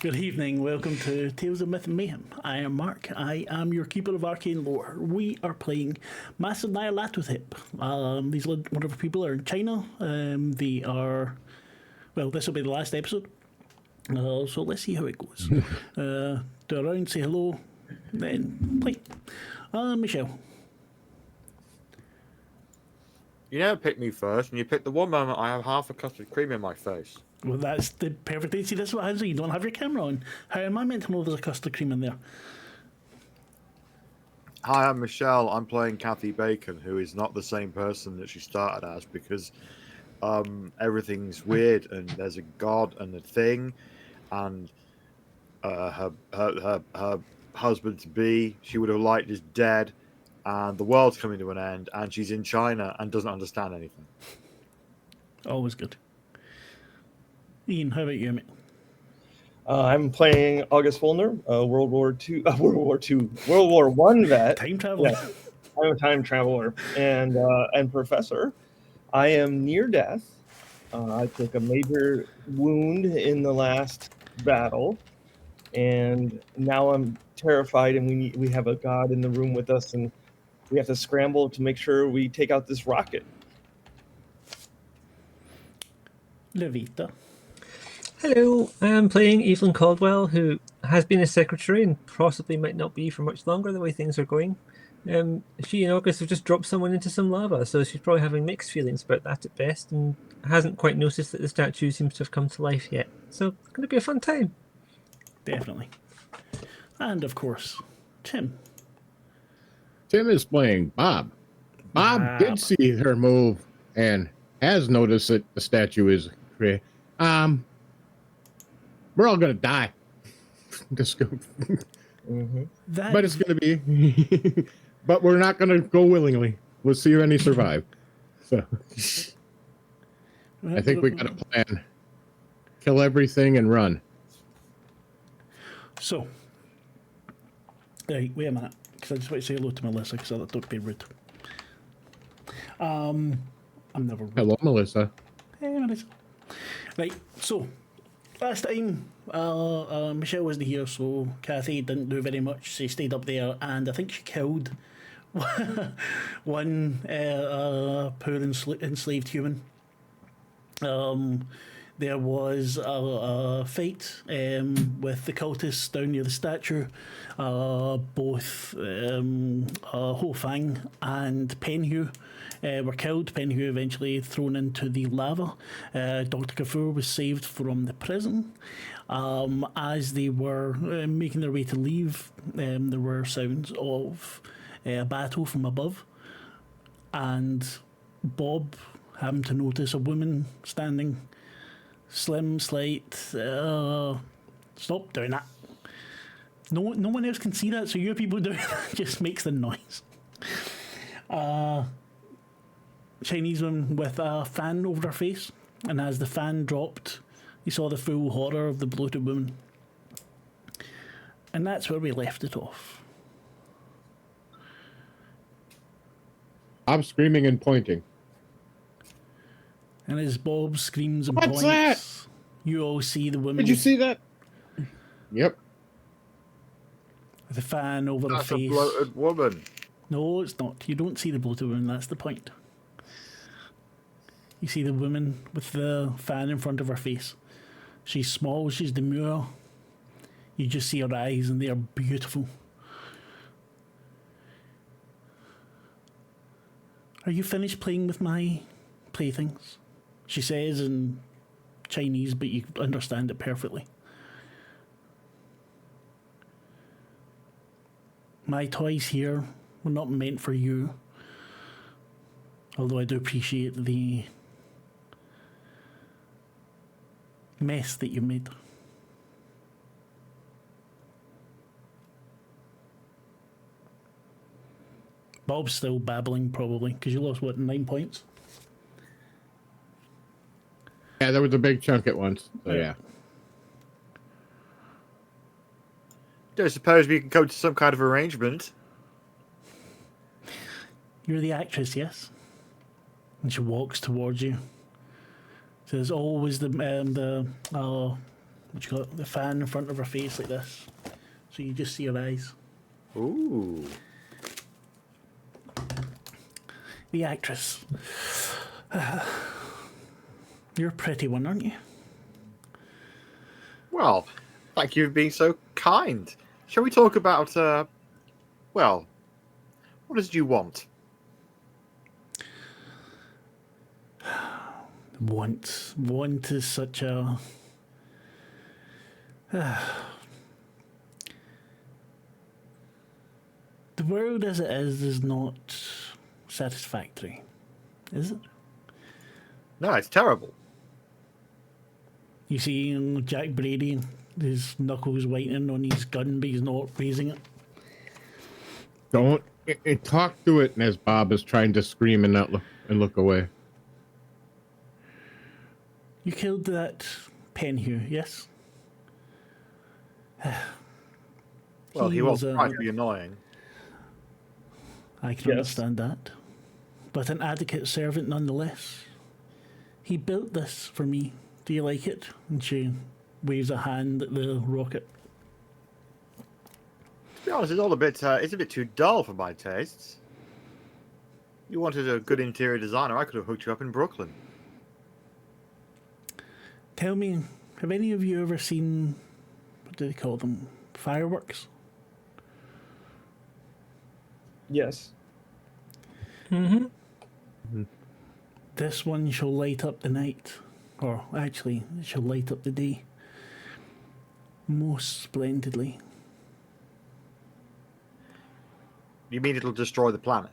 Good evening, welcome to Tales of Myth and Mayhem. I am Marc, I am your keeper of Arcane lore. We are playing Massive Nyarlathotep. These wonderful people are in China. They are, well, this will be the last episode. So let's see how it goes. Do a round, say hello, then play. Michelle. You never pick me first, and you pick the one moment I have half a custard cream in my face. Well, that's the perfect thing. See, this is what happens when you don't have your camera on. How am I meant to know there's a custard cream in there? Hi, I'm Michelle. I'm playing Kathy Bacon, who is not the same person that she started as because everything's weird and there's a god and a thing, and her husband to be she would have liked is dead, and the world's coming to an end, and she's in China and doesn't understand anything. Always good. Ian, how about you, mate? I'm playing August Wollner, World War One vet. Time traveler. Yeah, I'm a time traveler and professor. I am near death. I took a major wound in the last battle, and now I'm terrified. And we have a god in the room with us, and we have to scramble to make sure we take out this rocket. Lavaita. Hello, I'm playing Evelyn Caldwell, who has been a secretary and possibly might not be for much longer the way things are going. She and August have just dropped someone into some lava, so she's probably having mixed feelings about that at best, and hasn't quite noticed that the statue seems to have come to life yet. So it's going to be a fun time. Definitely. And of course, Tim. Tim is playing Bob. Bob did see her move and has noticed that the statue is created. We're all gonna die. Just go. But it's gonna be. But we're not gonna go willingly. We'll see if any survive. So I think we got a plan. Kill everything and run. So, wait a minute, because I just want to say hello to Melissa, because I don't be rude. I'm never rude. Hello, Melissa. Hey, Melissa. Right, so last time Michelle wasn't here, so Kathy didn't do very much. She stayed up there, and I think she killed one poor enslaved human. There was a fight with the cultists down near the statue. Both Ho Fang and Penhu were killed. Penhu eventually thrown into the lava. Dr. Kafur was saved from the prison. As they were making their way to leave, there were sounds of a battle from above. And Bob happened to notice a woman standing slim, slight. Stop doing that. No one else can see that, so you people doing that just makes the noise. Chinese woman with a fan over her face, and as the fan dropped, you saw the full horror of the bloated woman. And that's where we left it off. I'm screaming and pointing. And as Bob screams and What's points, that? you all see the woman. Did you see that? Yep. With the fan over her That's a face. bloated woman. No, it's not. You don't see the bloated woman, that's the point. You see the woman with the fan in front of her face. She's small, she's demure. You just see her eyes, and they are beautiful. Are you finished playing with my playthings? She says in Chinese, but you understand it perfectly. My toys here were not meant for you. Although I do appreciate the mess that you made. Bob's still babbling, probably, because you lost, what, 9 points? Yeah, there was a big chunk at once. So yeah. Don't suppose we can come to some kind of arrangement. You're the actress, yes? And she walks towards you. Says, always the She's got the fan in front of her face like this, so you just see her eyes. Ooh. The actress. You're a pretty one, aren't you? Well, thank you for being so kind. Shall we talk about, well, what did you want? Want is such a... The world as it is not satisfactory, is it? No, it's terrible. You see Jack Brady, his knuckles whitening on his gun, but he's not raising it. Don't talk to it as Bob is trying to scream and not look away. You killed that Penhew, yes? Well, he was a- trying to be annoying. I can Yes. understand that. But an adequate servant nonetheless. He built this for me. Do you like it? And she waves a hand at the rocket. To be honest, it's a bit too dull for my tastes. You wanted a good interior designer, I could have hooked you up in Brooklyn. Tell me, have any of you ever seen, what do they call them? Fireworks? Yes. This one shall light up the night. Or actually, it shall light up the day. Most splendidly. You mean it'll destroy the planet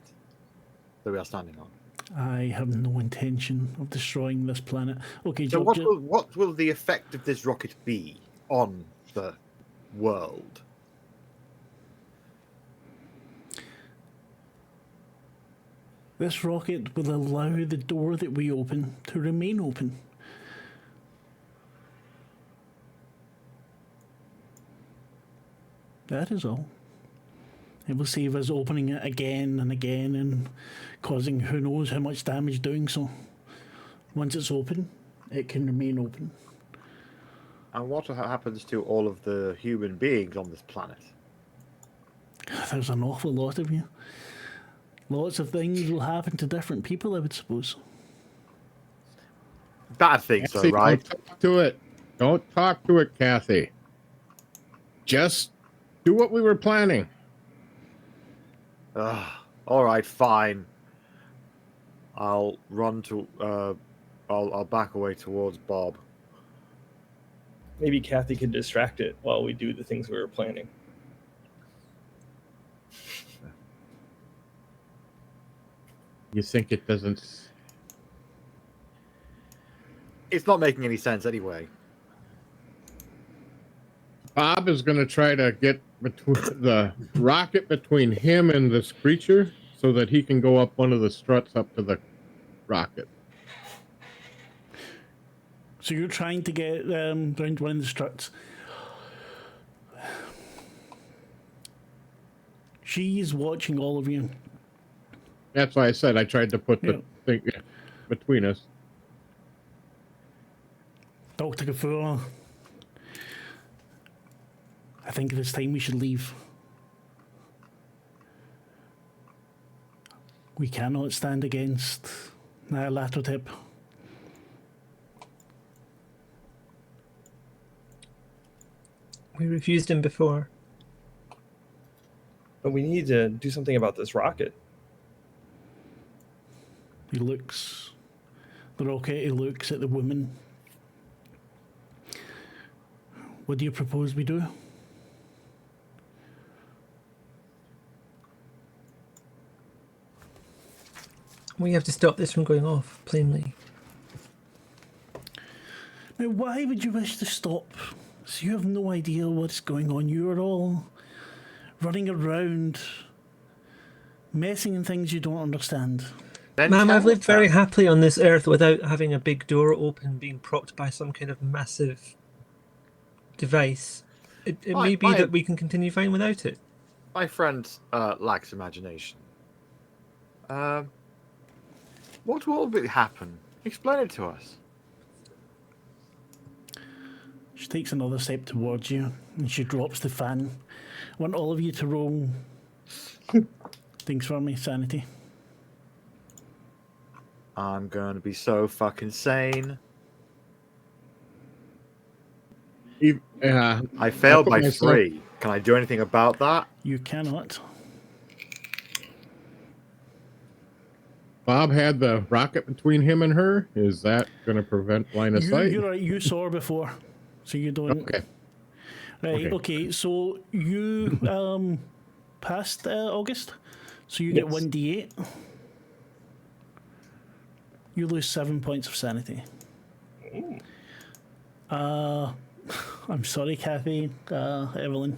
that we are standing on? I have no intention of destroying this planet. Okay, So Joe, what will the effect of this rocket be on the world? this rocket will allow the door that we open to remain open. That is all. It will save us opening it again and again and causing who knows how much damage doing so. Once it's open, it can remain open. And what happens to all of the human beings on this planet? There's an awful lot of you. Lots of things will happen to different people, I would suppose. Bad things, though, Kathy, right? Don't talk to it. Don't talk to it, Kathy. Just do what we were planning. All right, fine. I'll run to. I'll back away towards Bob. Maybe Kathy could distract it while we do the things we were planning. You think it doesn't? It's not making any sense anyway. Bob is going to try to get the rocket between him and this creature so that he can go up one of the struts up to the rocket. So you're trying to get round one of the struts. She's watching all of you. That's why I said I tried to put the thing between us. Dr. Cthulhu, I think it's time we should leave. We cannot stand against Nyarlathotep. We refused him before. But we need to do something about this rocket. He looks, the rocket, he looks at the woman. What do you propose we do? We have to stop this from going off, plainly. Now, why would you wish to stop? So you have no idea what's going on. You are all running around, messing in things you don't understand. Then Ma'am, tell I've lived us very that. happily on this earth without having a big door open, being propped by some kind of massive device. It may be that we can continue fine without it. My friend lacks imagination. What will happen? Explain it to us. She takes another step towards you and she drops the fan. I want all of you to roll things for me, sanity. I'm going to be so fucking sane. I failed by 3. Can I do anything about that? You cannot. Bob had the rocket between him and her. Is that going to prevent line of sight? You're right, you saw her before, so you don't. Okay. Right, okay, so you passed August, so you get 1d8. You lose 7 points of sanity. I'm sorry, Kathy, Evelyn.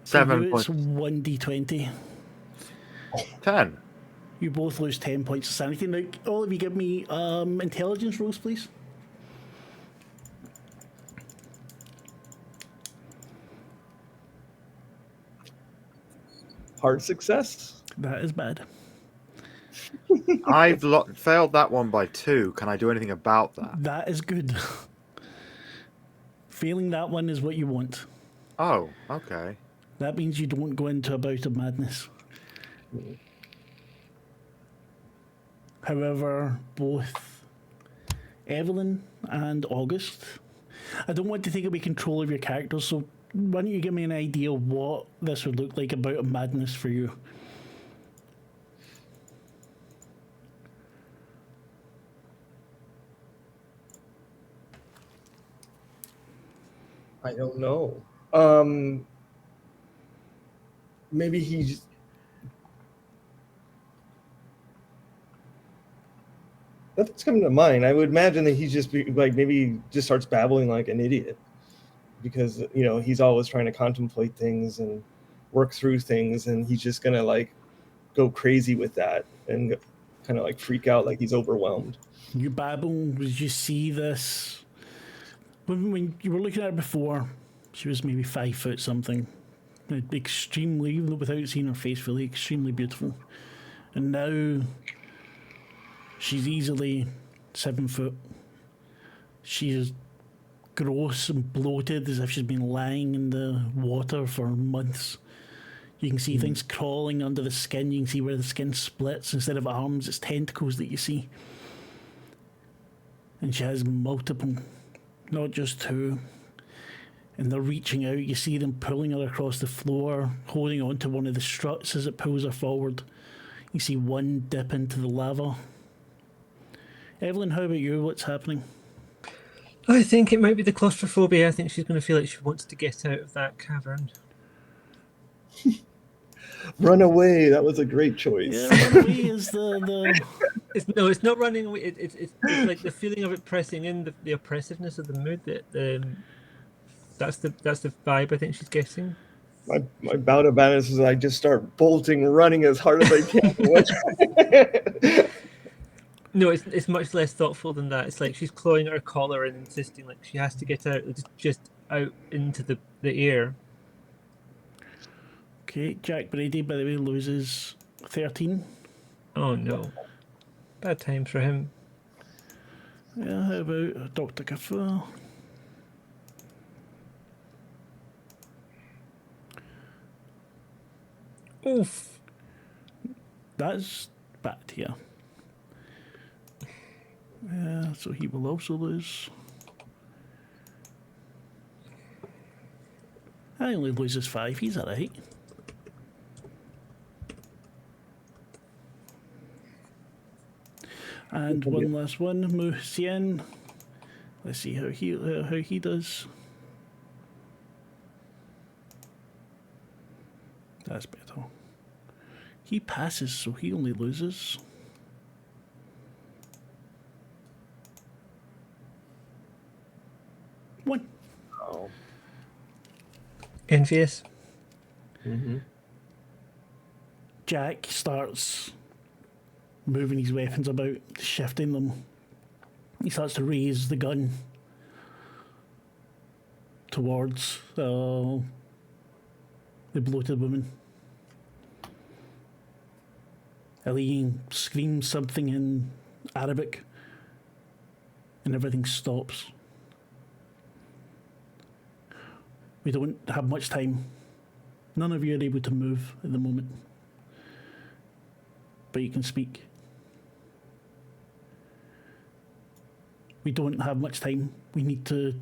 7 points. points. It's 1d20. 10. You both lose 10 points of sanity. Now, all of you give me intelligence rolls, please. Hard success. That is bad. I've failed that one by 2. Can I do anything about that? That is good. Failing that one is what you want. Oh, okay. That means you don't go into a bout of madness. However, both Evelyn and August, I don't want to take away control of your characters, so why don't you give me an idea of what this would look like about a madness for you? I don't know. Maybe he's. Nothing's coming to mind. I would imagine that he's just maybe he just starts babbling like an idiot, because he's always trying to contemplate things and work through things, and he's just gonna like go crazy with that and kind of like freak out like he's overwhelmed. You babble. Did you see this? When you were looking at her before, she was maybe 5 foot something. Extremely, even without seeing her face fully, extremely beautiful. And now she's easily 7 foot. She is gross and bloated as if she's been lying in the water for months. You can see things crawling under the skin. You can see where the skin splits. Instead of arms, it's tentacles that you see. And she has multiple, not just 2. And they're reaching out. You see them pulling her across the floor, holding onto one of the struts as it pulls her forward. You see one dip into the lava. Evelyn, how about you? What's happening? I think it might be the claustrophobia. I think she's going to feel like she wants to get out of that cavern. Run away. That was a great choice. Yeah, run away is the... It's not running away. It's like the feeling of it pressing in, the oppressiveness of the mood. That's the vibe I think she's getting. My bout of madness is I just start bolting, running as hard as I can. No, it's much less thoughtful than that. It's like she's clawing at her collar and insisting like she has to get out, just out into the air. Okay, Jack Brady, by the way, loses 13. Oh no. Bad times for him. Yeah, how about Dr. Kaffa? Oof. That's bad here. Yeah, so he will also lose. I only loses 5, he's alright. And one last one, Musien. Let's see how he does. That's better. He passes, so he only loses. One. Oh. Envious. Mm-hmm. Jack starts moving his weapons about, shifting them. He starts to raise the gun towards the bloated woman. Eileen screams something in Arabic, and everything stops. We don't have much time. None of you are able to move at the moment. But you can speak. We don't have much time. We need to...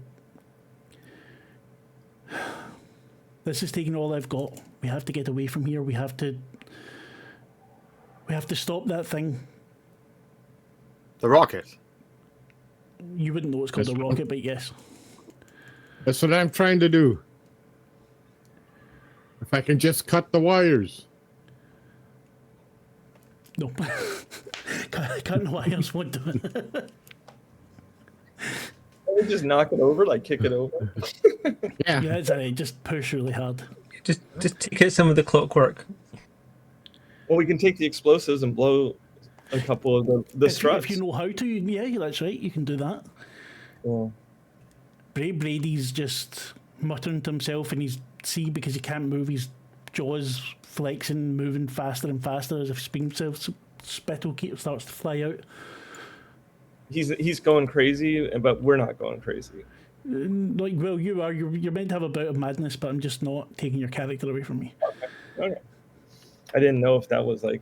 This is taking all I've got. We have to get away from here. We have to stop that thing. The rocket. You wouldn't know it's called a rocket, but yes. That's what I'm trying to do. If I can just cut the wires. No. Cutting wires won't do it. Can we just knock it over, like kick it over? Yeah. Yeah, exactly. Just push really hard. Just take out some of the clockwork. Well, we can take the explosives and blow a couple of the struts. If you know how to, yeah, that's right. You can do that. Yeah. Brady's just muttering to himself, and he's because he can't move, his jaws flexing, moving faster and faster as if spittle starts to fly out. He's going crazy, but we're not going crazy. Like, well, you are. You're meant to have a bout of madness, but I'm just not taking your character away from me. Okay. I didn't know if that was like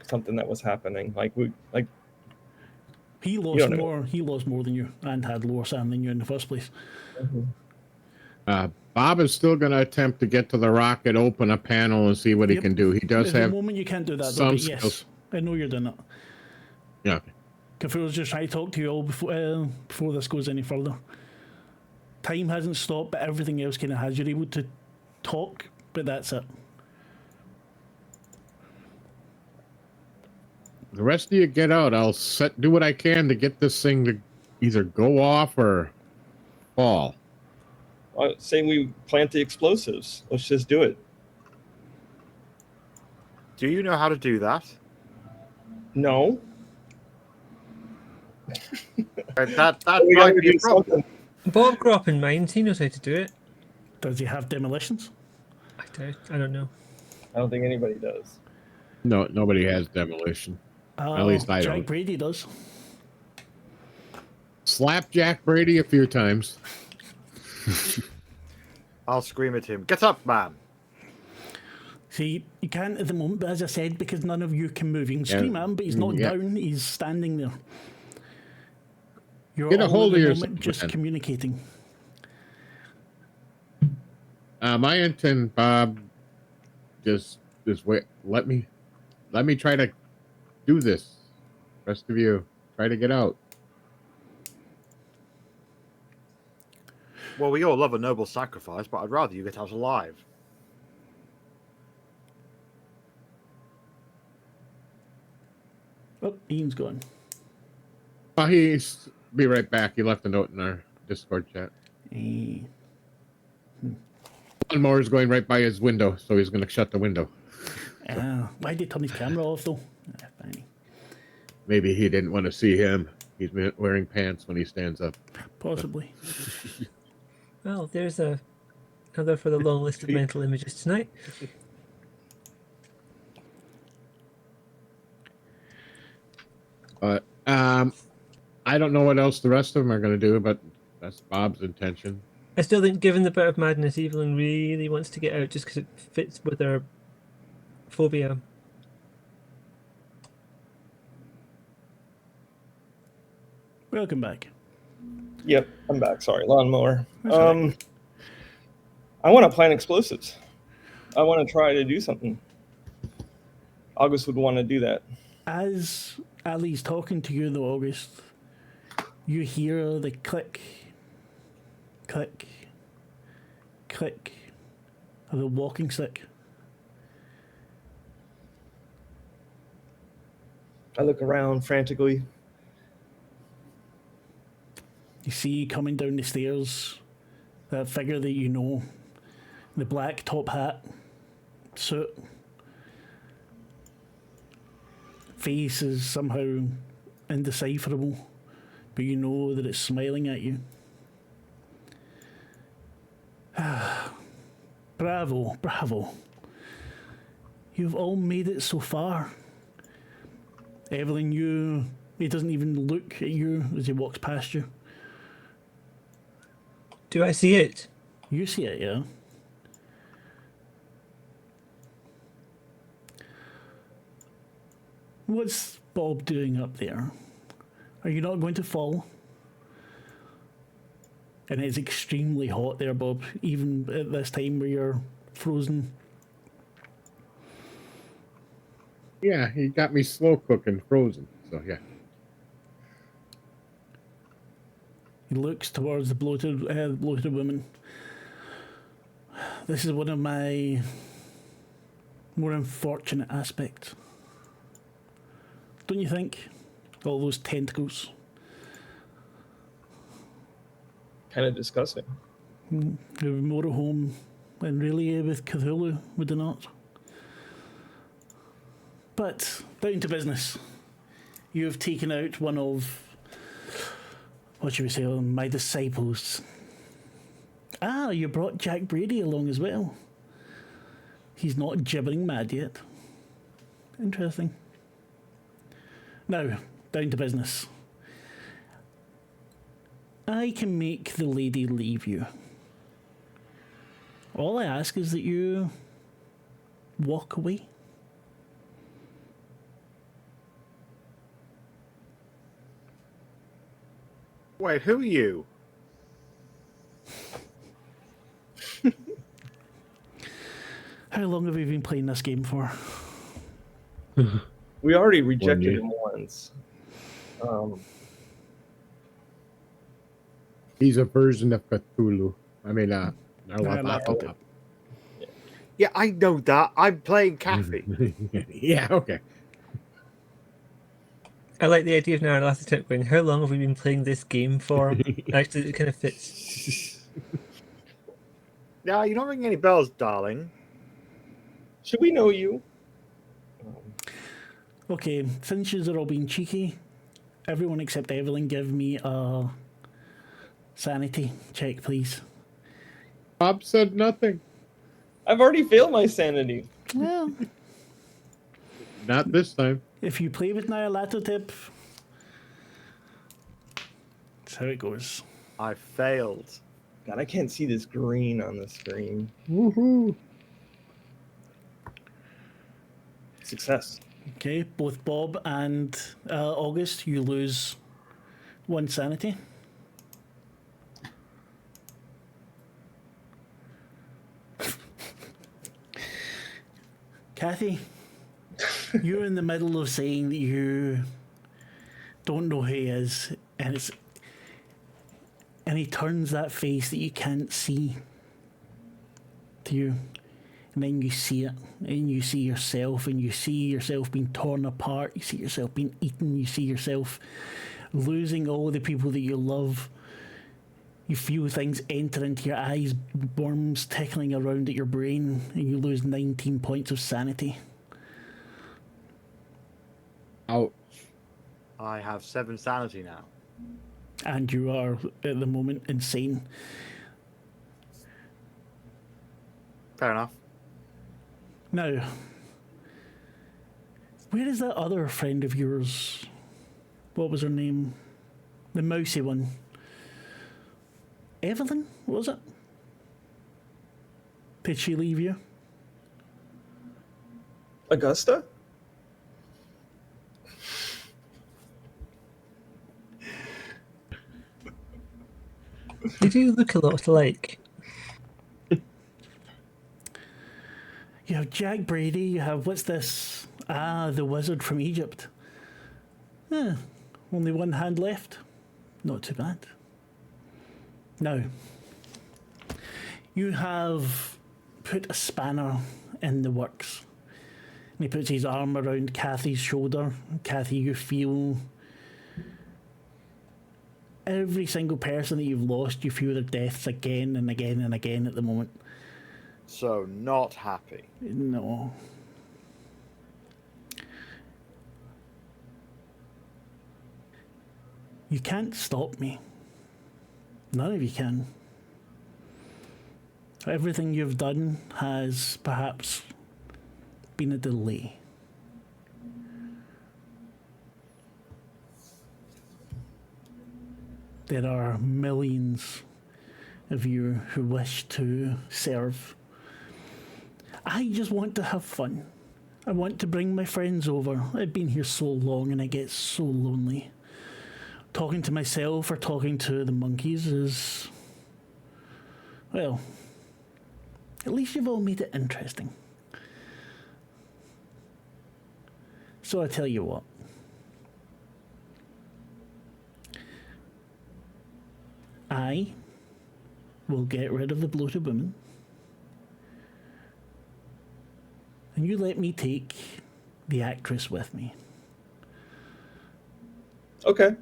something that was happening. He lost more. He lost more than you, and had lower SAM than you in the first place. Mm-hmm. Bob is still going to attempt to get to the rocket, open a panel, and see what he can do. He does At have the moment you can't do that, though, some but yes, skills. I know you're doing it. Yeah. Okay. Cthulhu's just trying to talk to you all before this goes any further. Time hasn't stopped, but everything else kind of has. You're able to talk, but that's it. The rest of you get out. I'll do what I can to get this thing to either go off or fall. I say we plant the explosives. Let's just do it. Do you know how to do that? No. That might be a problem. Bob grew up in mines. He knows how to do it. Does he have demolitions? I don't know. I don't think anybody does. No, nobody has demolition. At least I Jack don't. Brady does. Slap Jack Brady a few times. I'll scream at him. Get up, man. See, you can't at the moment, but as I said, because none of you can move, you can scream at him, but he's not down, he's standing there. You're Get a all hold at of the yourself, moment just man. communicating. My intent, Bob, just wait. Let me try to do this. Rest of you, try to get out. Well, we all love a noble sacrifice, but I'd rather you get out alive. Oh, Ian's gone. Oh, he's be right back. He left a note in our Discord chat. One more is going right by his window, so he's going to shut the window. Why did he turn his camera off, though? Funny. Maybe he didn't want to see him. He's wearing pants when he stands up. Possibly. Well, there's another for the long list of mental images tonight. But I don't know what else the rest of them are going to do, but that's Bob's intention. I still think, given the bit of madness, Evelyn really wants to get out just because it fits with her phobia. Welcome back. Yep, I'm back. Sorry, lawnmower. I want to plant explosives. I want to try to do something. August would want to do that. As Ali's talking to you, though, August, you hear the click, click, click of the walking stick. I look around frantically. You see coming down the stairs that figure that you know, the black top hat, suit. Face is somehow indecipherable, but you know that it's smiling at you. Bravo, bravo. You've all made it so far. Evelyn, he doesn't even look at you as he walks past you. Do I see it? You see it, yeah? What's Bob doing up there? Are you not going to fall? And it's extremely hot there, Bob, even at this time where you're frozen. Yeah, he got me slow cooking frozen. So yeah. He looks towards the bloated woman. This is one of my more unfortunate aspects. Don't you think? All those tentacles. Kind of disgusting. It would be more at home than really with Cthulhu, would it not? But down to business. You have taken out one of, what should we say, my disciples. Ah, you brought Jack Brady along as well. He's not gibbering mad yet. Interesting. Now, down to business. I can make the lady leave you. All I ask is that you walk away. Wait, who are you? How long have we been playing this game for? We already rejected him once. He's a version of Cthulhu. I mean, Nyarlathotep. Yeah, I know that. I'm playing Kathy. Yeah, okay. I like the idea of Nyarlathotep going, how long have we been playing this game for? Actually, it kind of fits. Yeah, you're not ringing any bells, darling. Should we know you? Okay, since you're all being cheeky, everyone except Evelyn give me a sanity check, please. Bob said nothing. I've already failed my sanity. Well, Not this time. if you play with Nyarlathotep, that's how it goes. I failed. God, I can't see this green on the screen. Woohoo. Success. Okay, both Bob and August, you lose 1 sanity. Kathy, you're in the middle of saying that you don't know who he is, and he turns that face that you can't see to you, and then you see it, and you see yourself, and you see yourself being torn apart, you see yourself being eaten, you see yourself losing all the people that you love. You feel things enter into your eyes, worms tickling around at your brain, and you lose 19 points of sanity. Ouch. I have 7 sanity now. And you are, at the moment, insane. Fair enough. Now, where is that other friend of yours? What was her name? The mousy one. Evelyn, what was it? Did she leave you? Augusta? They do look a lot alike. You have Jack Brady, you have, what's this? Ah, the wizard from Egypt. Only one hand left. Not too bad. Now, you have put a spanner in the works. And he puts his arm around Kathy's shoulder. Kathy, you feel every single person that you've lost, you feel their deaths again and again and again at the moment. So, not happy. No. You can't stop me. None of you can. Everything you've done has perhaps been a delay. There are millions of you who wish to serve. I just want to have fun. I want to bring my friends over. I've been here so long and I get so lonely. Talking to myself or talking to the monkeys is... well, at least you've all made it interesting. So I tell you what. I will get rid of the bloated woman. And you let me take the actress with me. Okay.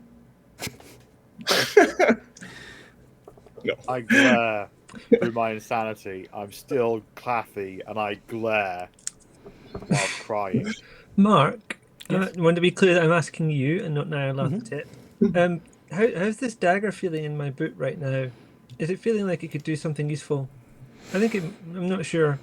No. I glare through my insanity. I'm still Claffy, and I glare while crying. Marc, yes? I want to be clear that I'm asking you and not Nyarlathotep. How's this dagger feeling in my boot right now? Is it feeling like it could do something useful? I think I'm not sure.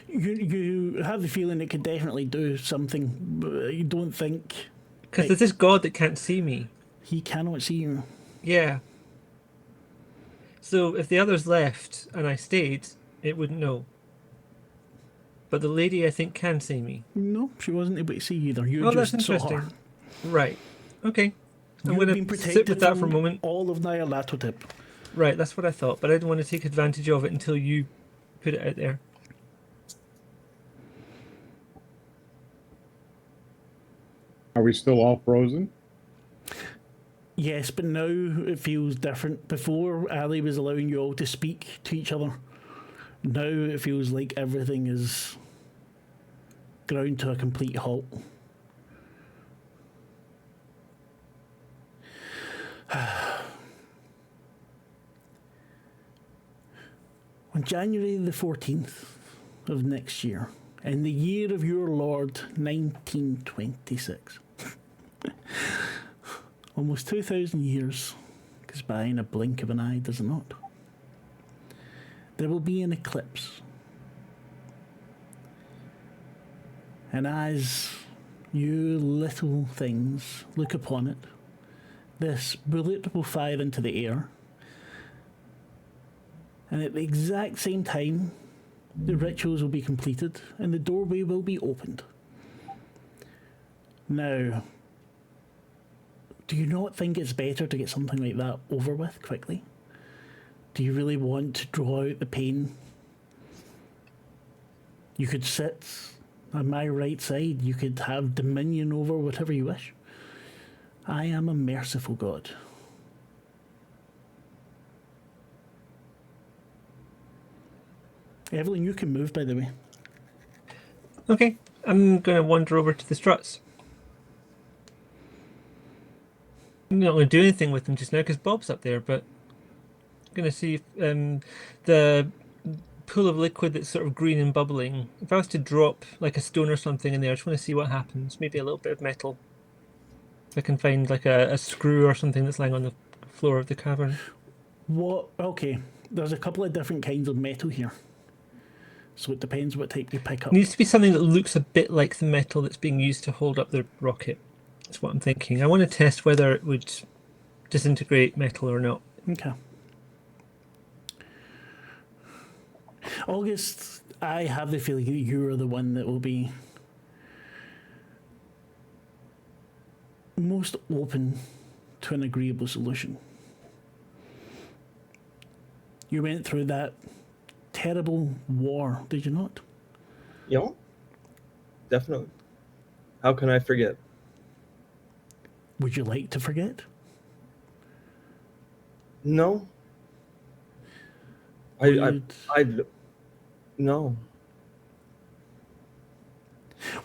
You have the feeling it could definitely do something, but you don't think... Because there's this god that can't see me. He cannot see you. Yeah. So if the others left and I stayed, it wouldn't know. But the lady, I think, can see me. No, she wasn't able to see you either. You that's just saw her. interesting. Right. Okay. I'm You've going been to sit with that for a from moment. all of Nyarlathotep. Right, that's what I thought. But I didn't want to take advantage of it until you put it out there. Are we still all frozen? Yes, but now it feels different. Before, Ali was allowing you all to speak to each other. Now it feels like everything is ground to a complete halt. On January the 14th of next year, in the year of your Lord, 1926, almost 2,000 years goes by in a blink of an eye, does it not? There will be an eclipse. And as you little things look upon it, this bullet will fire into the air. And at the exact same time, the rituals will be completed and the doorway will be opened. Now, do you not think it's better to get something like that over with quickly? Do you really want to draw out the pain? You could sit on my right side. You could have dominion over whatever you wish. I am a merciful God. Evelyn, you can move, by the way. Okay, I'm going to wander over to the struts. I'm not going to do anything with them just now because Bob's up there, but I'm going to see if the pool of liquid that's sort of green and bubbling, if I was to drop like a stone or something in there, I just want to see what happens. Maybe a little bit of metal. If I can find like a screw or something that's lying on the floor of the cavern. What? Okay, there's a couple of different kinds of metal here. So it depends what type you pick up. It needs to be something that looks a bit like the metal that's being used to hold up the rocket. That's what I'm thinking. I want to test whether it would disintegrate metal or not. Okay. August, I have the feeling that you're the one that will be most open to an agreeable solution. You went through that terrible war, did you not? Yeah, definitely. How can I forget? Would you like to forget? No. No.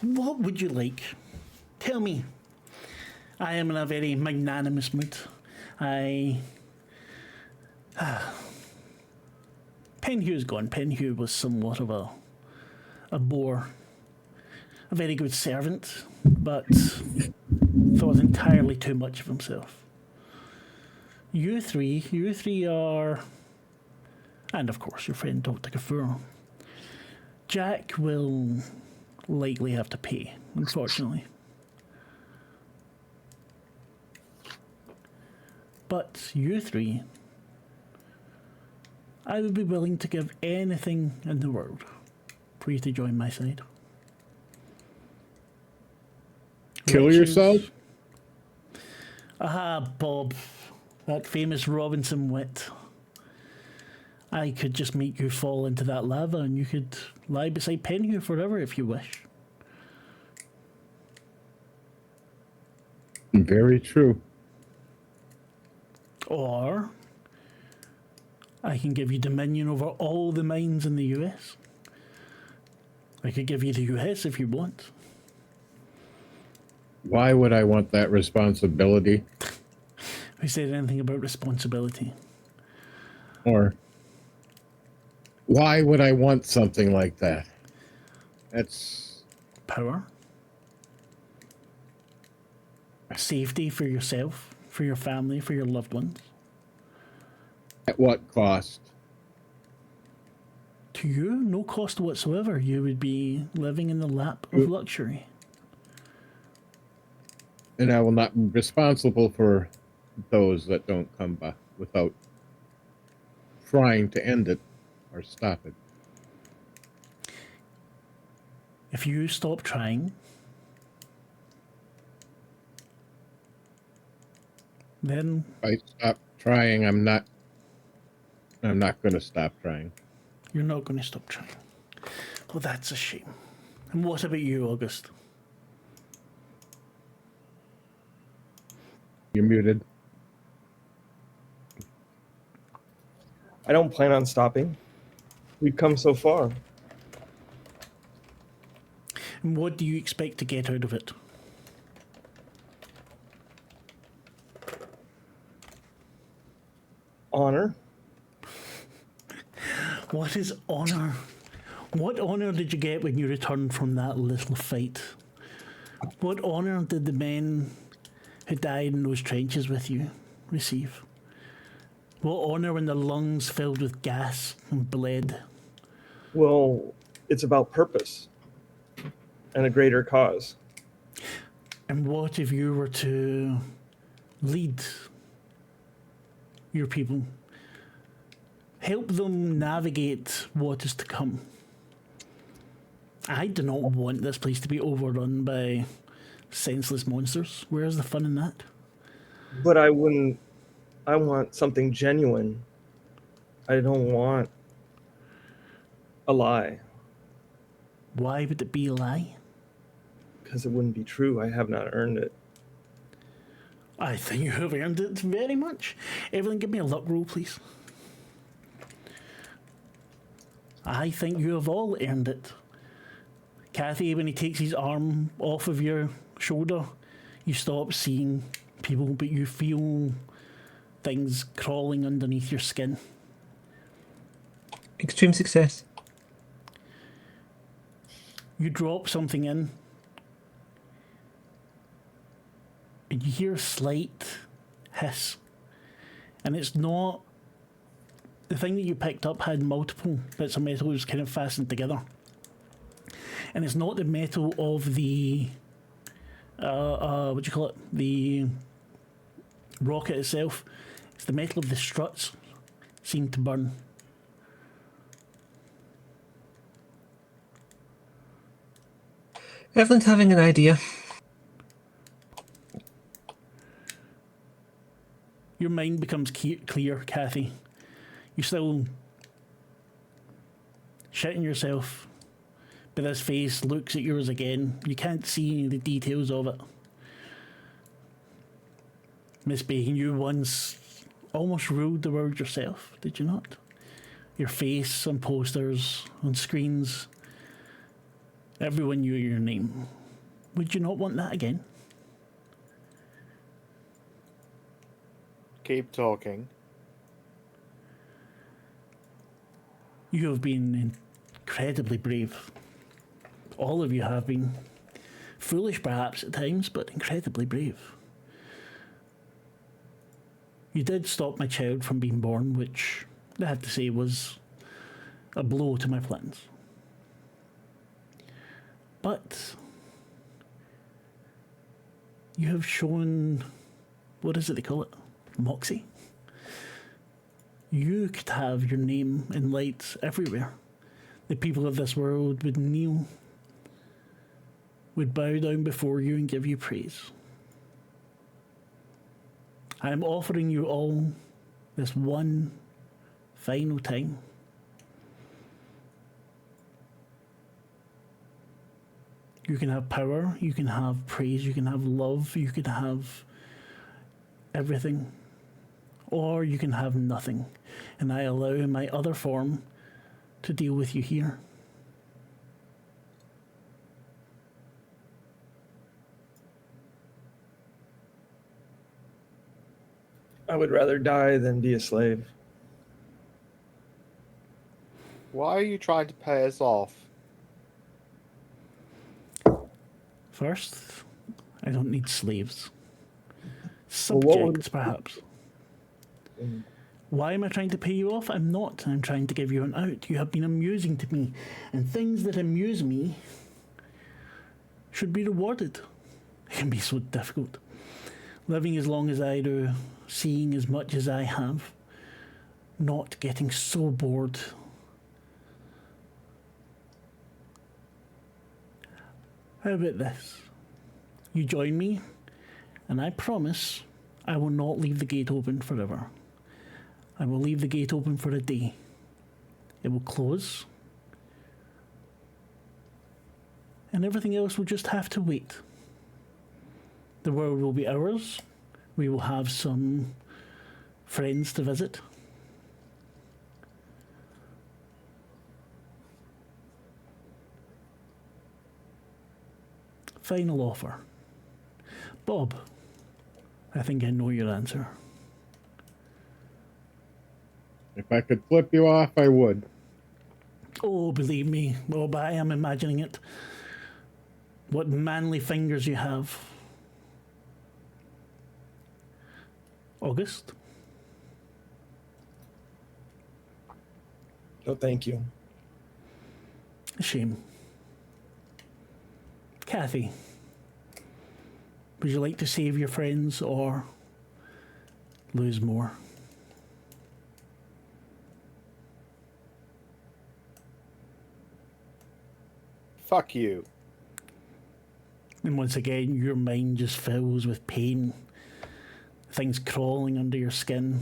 What would you like? Tell me. I am in a very magnanimous mood. Penhue's gone. Penhue was somewhat of a bore. A very good servant, but thought entirely too much of himself. You three are... And of course your friend Dr. Kafur. Jack will likely have to pay, unfortunately. But you three, I would be willing to give anything in the world for you to join my side. Kill Riches. yourself? Ah, Bob, that famous Robinson wit. I could just make you fall into that lava and you could lie beside Penhew forever if you wish. Very true. Or I can give you dominion over all the mines in the US. I could give you the US if you want. Why would I want that responsibility? Who said anything about responsibility? Or why would I want something like that? That's Power. Safety for yourself, for your family, for your loved ones. at what cost? To you, no cost whatsoever. You would be living in the lap of luxury. And I will not be responsible for those that don't come by without trying to end it or stop it. If you stop trying, then If I stop trying, I'm not going to stop trying. you're not going to stop trying. Well, that's a shame. And what about you, August? You're muted. I don't plan on stopping. We've come so far. And what do you expect to get out of it? Honor. What is honor? What honor did you get when you returned from that little fight? What honor did the men who died in those trenches with you receive? What honor when their lungs filled with gas and bled? Well, it's about purpose and a greater cause. And what if you were to lead your people? Help them navigate what is to come. I do not want this place to be overrun by senseless monsters. Where's the fun in that? But I want something genuine. I don't want a lie. Why would it be a lie? Because it wouldn't be true. I have not earned it. I think you have earned it very much. Everyone, give me a luck roll, please. I think you have all earned it. Kathy, when he takes his arm off of your shoulder, you stop seeing people, but you feel things crawling underneath your skin. Extreme success. You drop something in, and you hear a slight hiss. And it's not... The thing that you picked up had multiple bits of metal that was kind of fastened together. And it's not the metal of the... what do you call it? The rocket itself. It's the metal of the struts seem to burn. Evelyn's having an idea. Your mind becomes clear, Kathy. You're still shitting yourself, but this face looks at yours again. You can't see the details of it. Miss Bacon, you once almost ruled the world yourself, did you not? Your face on posters, on screens. Everyone knew your name. Would you not want that again? Keep talking. You have been incredibly brave. All of you have been. Foolish perhaps at times, but incredibly brave. You did stop my child from being born, which I have to say was a blow to my plans. But you have shown, what is it they call it? Moxie? you could have your name in lights everywhere. The people of this world would kneel, would bow down before you and give you praise. I am offering you all this one final time. You can have power, you can have praise, you can have love, you can have everything, or you can have nothing. And I allow my other form to deal with you here. I would rather die than be a slave. Why are you trying to pay us off? First, I don't need slaves. Well, what Subjects, perhaps. Why am I trying to pay you off? I'm not. I'm trying to give you an out. You have been amusing to me, and things that amuse me should be rewarded. It can be so difficult. Living as long as I do, seeing as much as I have, not getting so bored. How about this? You join me, and I promise I will not leave the gate open forever. I will leave the gate open for a day. It will close, and everything else will just have to wait. The world will be ours. We will have some friends to visit. Final offer. Bob, I think I know your answer. If I could flip you off, I would. Oh, believe me, Bob, I am imagining it. What manly fingers you have. August? No, thank you. A shame. Kathy, would you like to save your friends or lose more? Fuck you. And once again, your mind just fills with pain. Things crawling under your skin.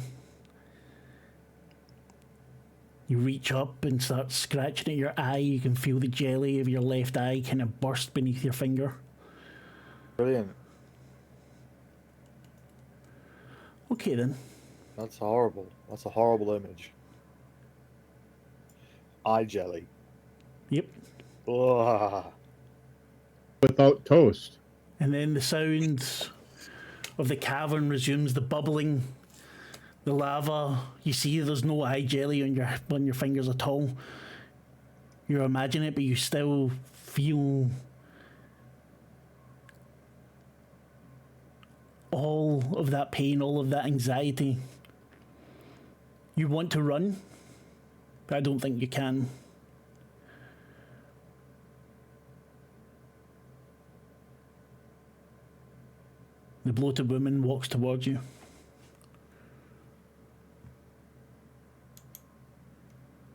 You reach up and start scratching at your eye. You can feel the jelly of your left eye kind of burst beneath your finger. Brilliant. Okay then. That's horrible. That's a horrible image. Eye jelly. Yep. Ugh. Without toast. And then the sound of the cavern resumes, the bubbling, the lava. You see there's no eye jelly on your fingers at all. You imagine it, but you still feel all of that pain, all of that anxiety. You want to run, but I don't think you can. The bloated woman walks towards you.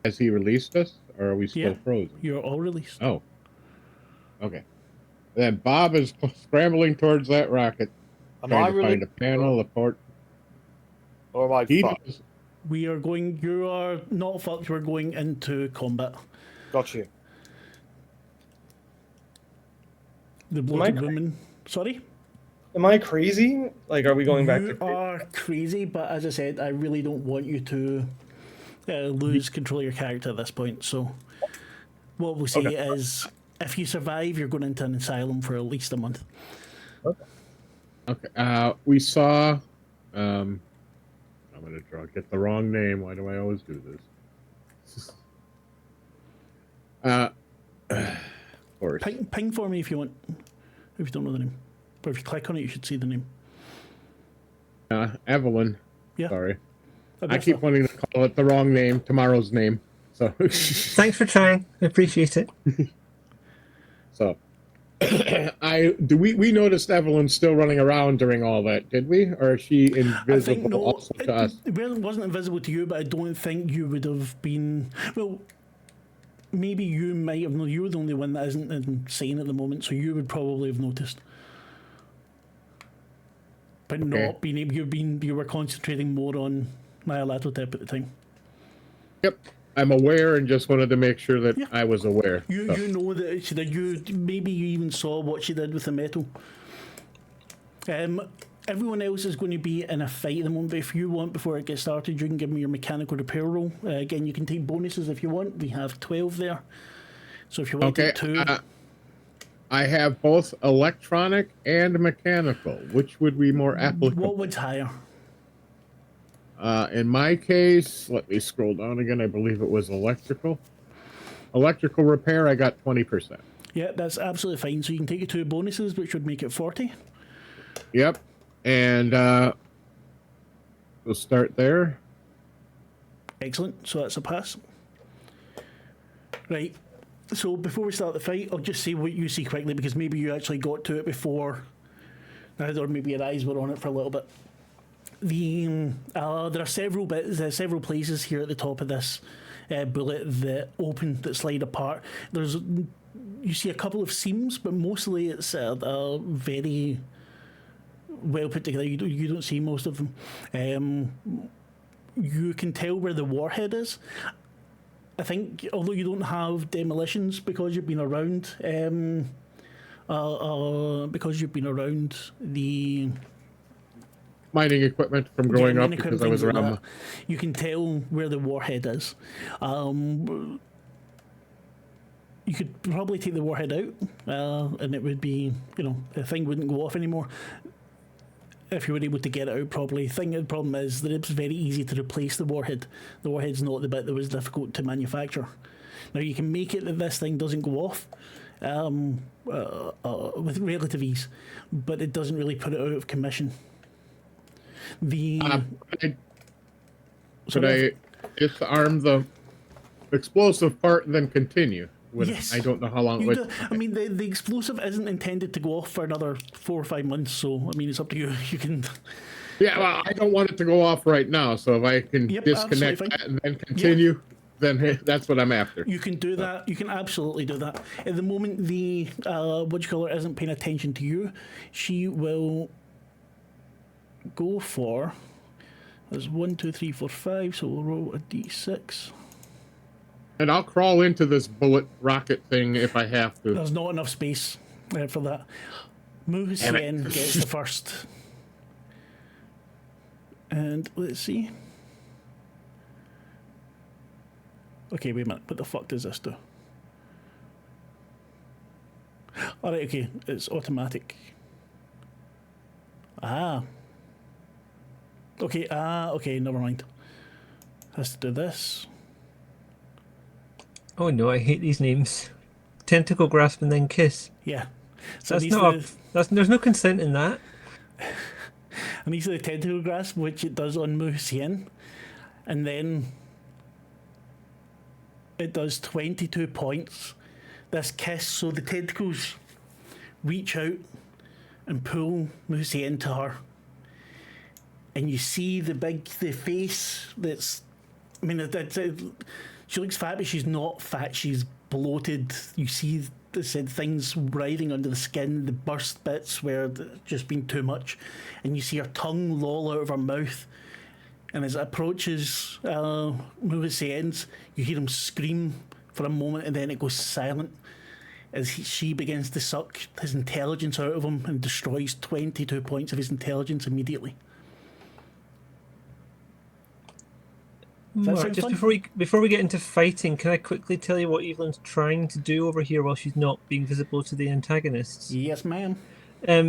Has he released us, or are we still frozen? You're all released. Oh. Okay. Then Bob is scrambling towards that rocket, trying to find a panel, a port. Or am I fucked? We are going... You are not fucked. We're going into combat. Got you. The bloated woman... Sorry? Am I crazy? Like, are we going back to... You are crazy, but as I said, I really don't want you to lose control of your character at this point. So what we'll say is, if you survive, you're going into an asylum for at least a month. Okay. We saw... I'm going to get the wrong name. Why do I always do this? Of course. Ping for me if you want, if you don't know the name. But if you click on it, you should see the name. Evelyn. Yeah. Sorry. I keep wanting to call it the wrong name, tomorrow's name. So thanks for trying. I appreciate it. So we noticed Evelyn still running around during all that, did we? Or is she invisible I think no, also to us? it wasn't invisible to you, but I don't think you would have been. Well, maybe you might have. No, you're the only one that isn't insane at the moment, so you would probably have noticed. But not being able, you were concentrating more on Nyarlathotep at the time. Yep, I'm aware and just wanted to make sure that I was aware. You know that she did. You maybe you even saw what she did with the metal. Everyone else is going to be in a fight at the moment. But if you want, before it gets started, you can give me your mechanical repair roll. Again, you can take bonuses if you want. We have 12 there. So if you want to take 2. I have both electronic and mechanical. Which would be more applicable? What would higher? In my case, let me scroll down again. I believe it was electrical. Electrical repair, I got 20%. Yeah, that's absolutely fine. So you can take your 2 bonuses, which would make it 40. Yep. And we'll start there. Excellent. So that's a pass. Right. So before we start the fight, I'll just say what you see quickly, because maybe you actually got to it before, or maybe your eyes were on it for a little bit. There are several several places here at the top of this bullet that open, that slide apart. You see a couple of seams, but mostly it's very well put together. You don't see most of them. You can tell where the warhead is. I think, although you don't have demolitions because you've been around, the mining equipment from growing up, because I was around. Like you can tell where the warhead is. You could probably take the warhead out, and it would be, the thing wouldn't go off anymore if you were able to get it out properly. The problem is that it's very easy to replace the warhead. The warhead's not the bit that was difficult to manufacture. Now, you can make it that this thing doesn't go off with relative ease, but it doesn't really put it out of commission. Should I disarm the explosive part and then continue? Yes. I don't know how long it would. I mean, the explosive isn't intended to go off for another 4 or 5 months, so I mean, it's up to you. You can. Yeah, well, I don't want it to go off right now, so if I can disconnect that and then continue, then that's what I'm after. You can do that. You can absolutely do that. At the moment, the isn't paying attention to you. She will go for. There's 1, 2, 3, 4, 5. So we'll roll a d6. And I'll crawl into this bullet rocket thing if I have to. There's not enough space for that. Muhsien gets the first. And let's see. Okay, wait a minute. What the fuck does this do? Alright, okay. It's automatic. Okay, never mind. Has to do this. Oh no, I hate these names. Tentacle grasp and then kiss. Yeah. So there's no consent in that. And these are the tentacle grasp, which it does on Muhsien. And then it does 22 points. This kiss, so the tentacles reach out and pull Muhsien to her. And you see the face that's, I mean, she looks fat, but she's not fat. She's bloated. You see things writhing under the skin, the burst bits where it's just been too much. And you see her tongue loll out of her mouth. And as it approaches Muhsien's, you hear him scream for a moment, and then it goes silent as she begins to suck his intelligence out of him and destroys 22 points of his intelligence immediately. Marc, just before we get into fighting, can I quickly tell you what Evelyn's trying to do over here while she's not being visible to the antagonists? Yes, ma'am.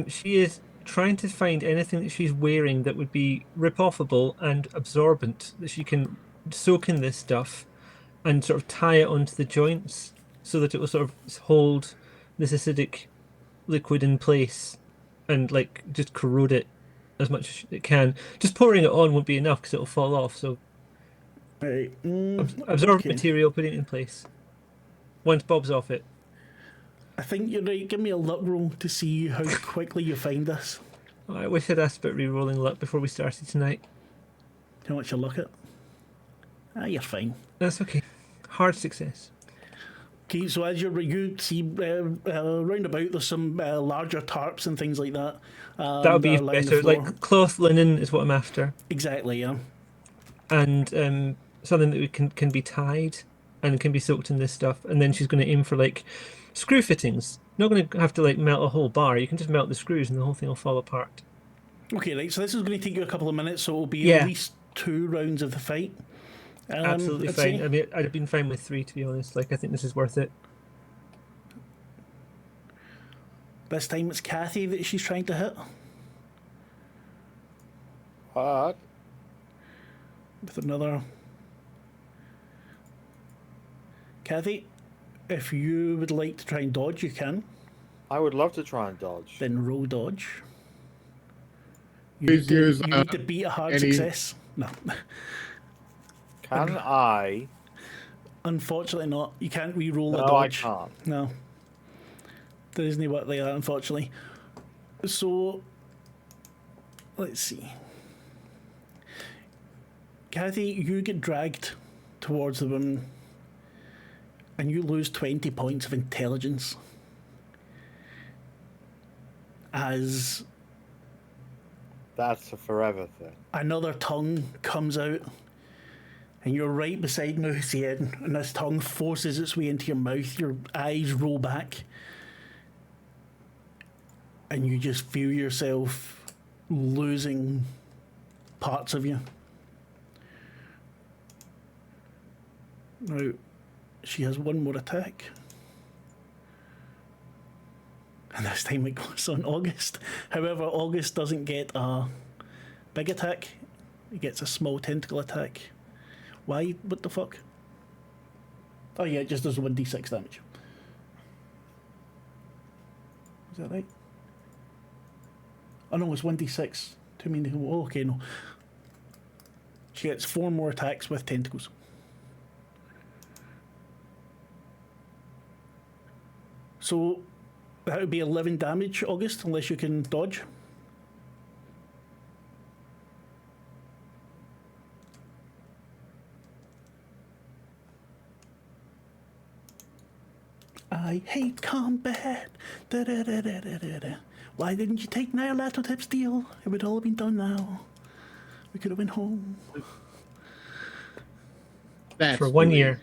She is trying to find anything that she's wearing that would be rip-offable and absorbent, that she can soak in this stuff and sort of tie it onto the joints so that it will sort of hold this acidic liquid in place and like just corrode it as much as it can. Just pouring it on won't be enough because it'll fall off, so absorb material, putting it in place. Once Bob's off it. I think you're right. Give me a luck roll to see how quickly you find this. Oh, I wish I'd asked about re-rolling luck before we started tonight. How much you look at? You're fine. That's okay. Hard success. Okay, so as you see round about, there's some larger tarps and things like that. That would be that are lining the better. floor. Like cloth linen is what I'm after. Exactly, yeah. And something that can be tied and can be soaked in this stuff. And then she's going to aim for like screw fittings. Not going to have to like melt a whole bar. You can just melt the screws and the whole thing will fall apart. Okay, right. So this is going to take you a couple of minutes. So it'll be at least 2 rounds of the fight. Absolutely fine. I mean, I'd have been fine with 3, to be honest. Like, I think this is worth it. This time it's Kathy that she's trying to hit. What? With another. Kathy, if you would like to try and dodge, you can. I would love to try and dodge. Then roll dodge. You Please use, need to beat a hard success. No. Can I? Unfortunately not. You can't re-roll a No, dodge. I can't. No. There isn't what they are, unfortunately. So, let's see. Kathy, you get dragged towards the woman and you lose 20 points of intelligence as That's a forever thing. another tongue comes out and you're right beside Nuhusien, and this tongue forces its way into your mouth. Your eyes roll back and you just feel yourself losing parts of you. Now, she has one more attack. And this time it goes on August. However, August doesn't get a big attack. He gets a small tentacle attack. Why? What the fuck? Oh yeah, it just does 1d6 damage. Is that right? Oh no, it's 1d6. Too many. Oh, okay, no. She gets 4 more attacks with tentacles. So that would be 11 damage, August, unless you can dodge. I hate combat. Da, da, da, da, da, da, da. Why didn't you take Nyarlathotep's deal? It would all have been done now. We could have went home. That's For 1 year.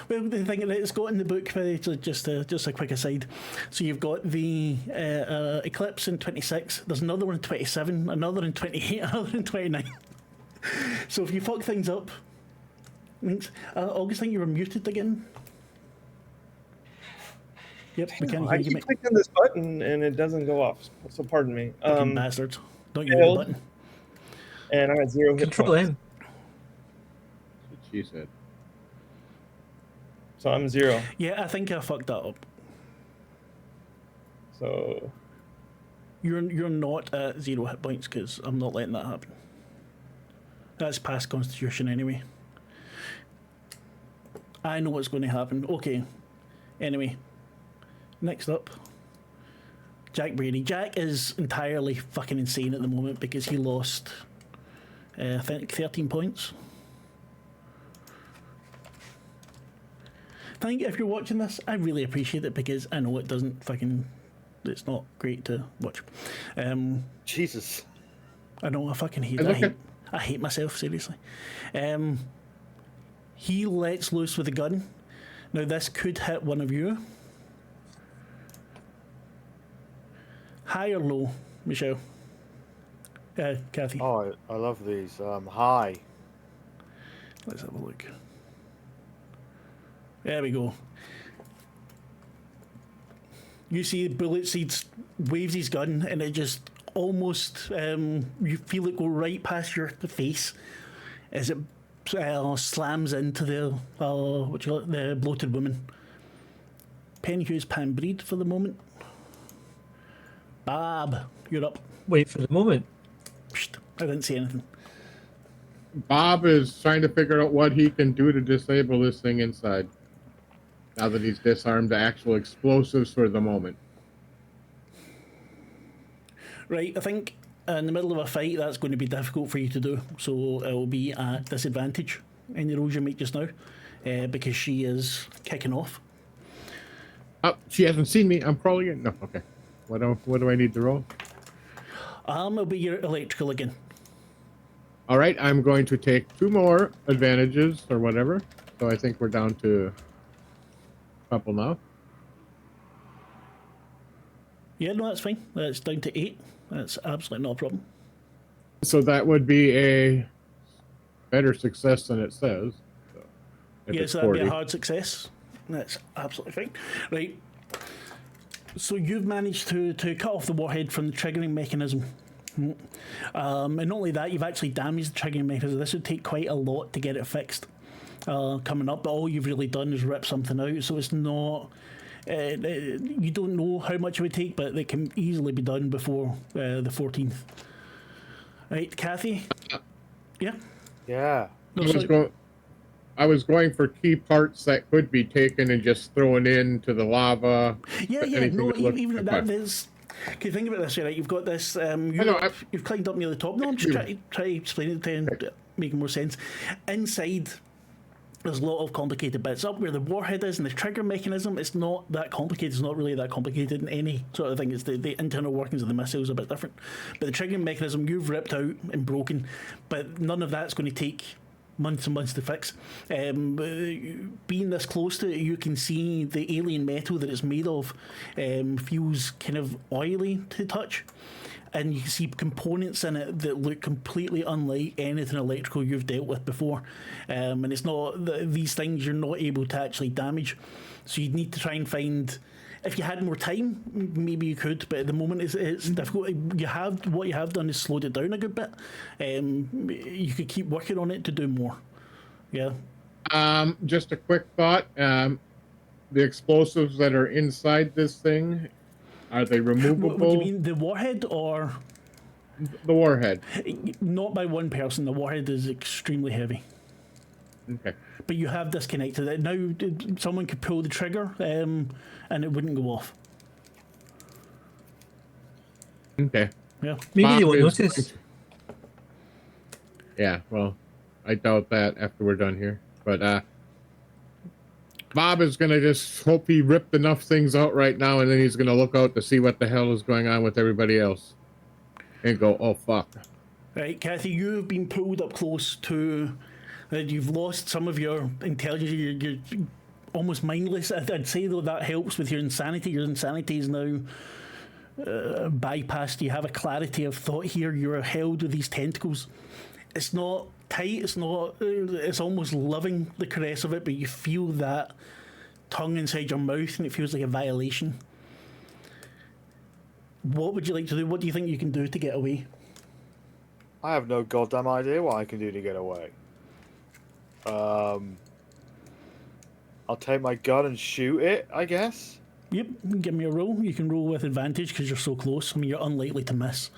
Well, the thing is, it's got in the book, just a quick aside. So you've got the Eclipse in 26, there's another one in 27, another in 28, another in 29. So if you fuck things up, August, I think you were muted again. Yep, we can I hear you. keep clicking this button and it doesn't go off, so pardon me. Fucking bastards. Don't use the button. And I'm at 0 hit Control points. M. what she said. So I'm 0. Yeah, I think I fucked that up. So You're not at 0 hit points because I'm not letting that happen. That's past Constitution anyway. I know what's going to happen. Okay. Anyway, next up, Jack Brady. Jack is entirely fucking insane at the moment because he lost, I think, 13 points. I think if you're watching this, I really appreciate it because I know it doesn't fucking. It's not great to watch. Jesus. I know, I fucking hate it. I hate myself, seriously. He lets loose with a gun. Now, this could hit one of you. High or low, Michelle? Kathy. Oh, I love these. High. Let's have a look. There we go. You see Bullet Seeds waves his gun and it just almost, you feel it go right past your face as it slams into the the bloated woman. Penhue's pan-breed for the moment. Bob, you're up. Wait for the moment. Psst, I didn't say anything. Bob is trying to figure out what he can do to disable this thing inside. Now that he's disarmed the actual explosives for the moment. Right, I think in the middle of a fight that's going to be difficult for you to do, so it will be at disadvantage in the rolls you make just now, because she is kicking off. Oh, she hasn't seen me. I'm crawling in. No, okay. What do I need to roll? It'll be your electrical again. All right, I'm going to take 2 more advantages or whatever. So I think we're down to a couple now. Yeah, no, that's fine. That's down to 8. That's absolutely not a problem. So that would be a better success than it says. So Yeah, so that'd be a hard success. That's absolutely fine. Right. So you've managed to cut off the warhead from the triggering mechanism. And not only that, you've actually damaged the triggering mechanism. This would take quite a lot to get it fixed coming up, but all you've really done is rip something out, so it's not... you don't know how much it would take, but it can easily be done before the 14th. Right, Kathy? Yeah? Yeah. No, I was going for key parts that could be taken and just thrown into the lava. Yeah. No, even at that, there's... Can you think about this, right? You've got this... you've climbed up near the top. No, I'm just trying to explain it to make more sense. Inside... There's a lot of complicated bits. Up where the warhead is and the trigger mechanism, it's not that complicated. It's not really that complicated in any sort of thing. It's the internal workings of the missiles are a bit different. But the triggering mechanism you've ripped out and broken, but none of that's going to take months and months to fix. Being this close to it, you can see the alien metal that it's made of feels kind of oily to touch. And you can see components in it that look completely unlike anything electrical you've dealt with before. And it's not these things you're not able to actually damage. So you'd need to try and find... If you had more time, maybe you could, but at the moment it's difficult. What you have done is slowed it down a good bit. You could keep working on it to do more. Yeah. Just a quick thought. The explosives that are inside this thing... Are they removable? What do you mean, the warhead or...? The warhead. Not by one person. The warhead is extremely heavy. Okay. But you have disconnected it. Now someone could pull the trigger and it wouldn't go off. Okay. Yeah. Maybe they won't notice. Yeah, well, I doubt that after we're done here. But Bob is going to just hope he ripped enough things out right now, and then he's going to look out to see what the hell is going on with everybody else. And go, oh, fuck. Right, Kathy, you've been pulled up close to... you've lost some of your intelligence. You're almost mindless. I'd say, though, that helps with your insanity. Your insanity is now bypassed. You have a clarity of thought here. You're held with these tentacles. It's not... tight, it's almost loving the caress of it, but you feel that tongue inside your mouth and it feels like a violation. What would you like to do? What do you think you can do to get away? I have no goddamn idea what I can do to get away. I'll take my gun and shoot it, I guess. Yep, give me a roll. You can roll with advantage because you're so close. I mean, you're unlikely to miss.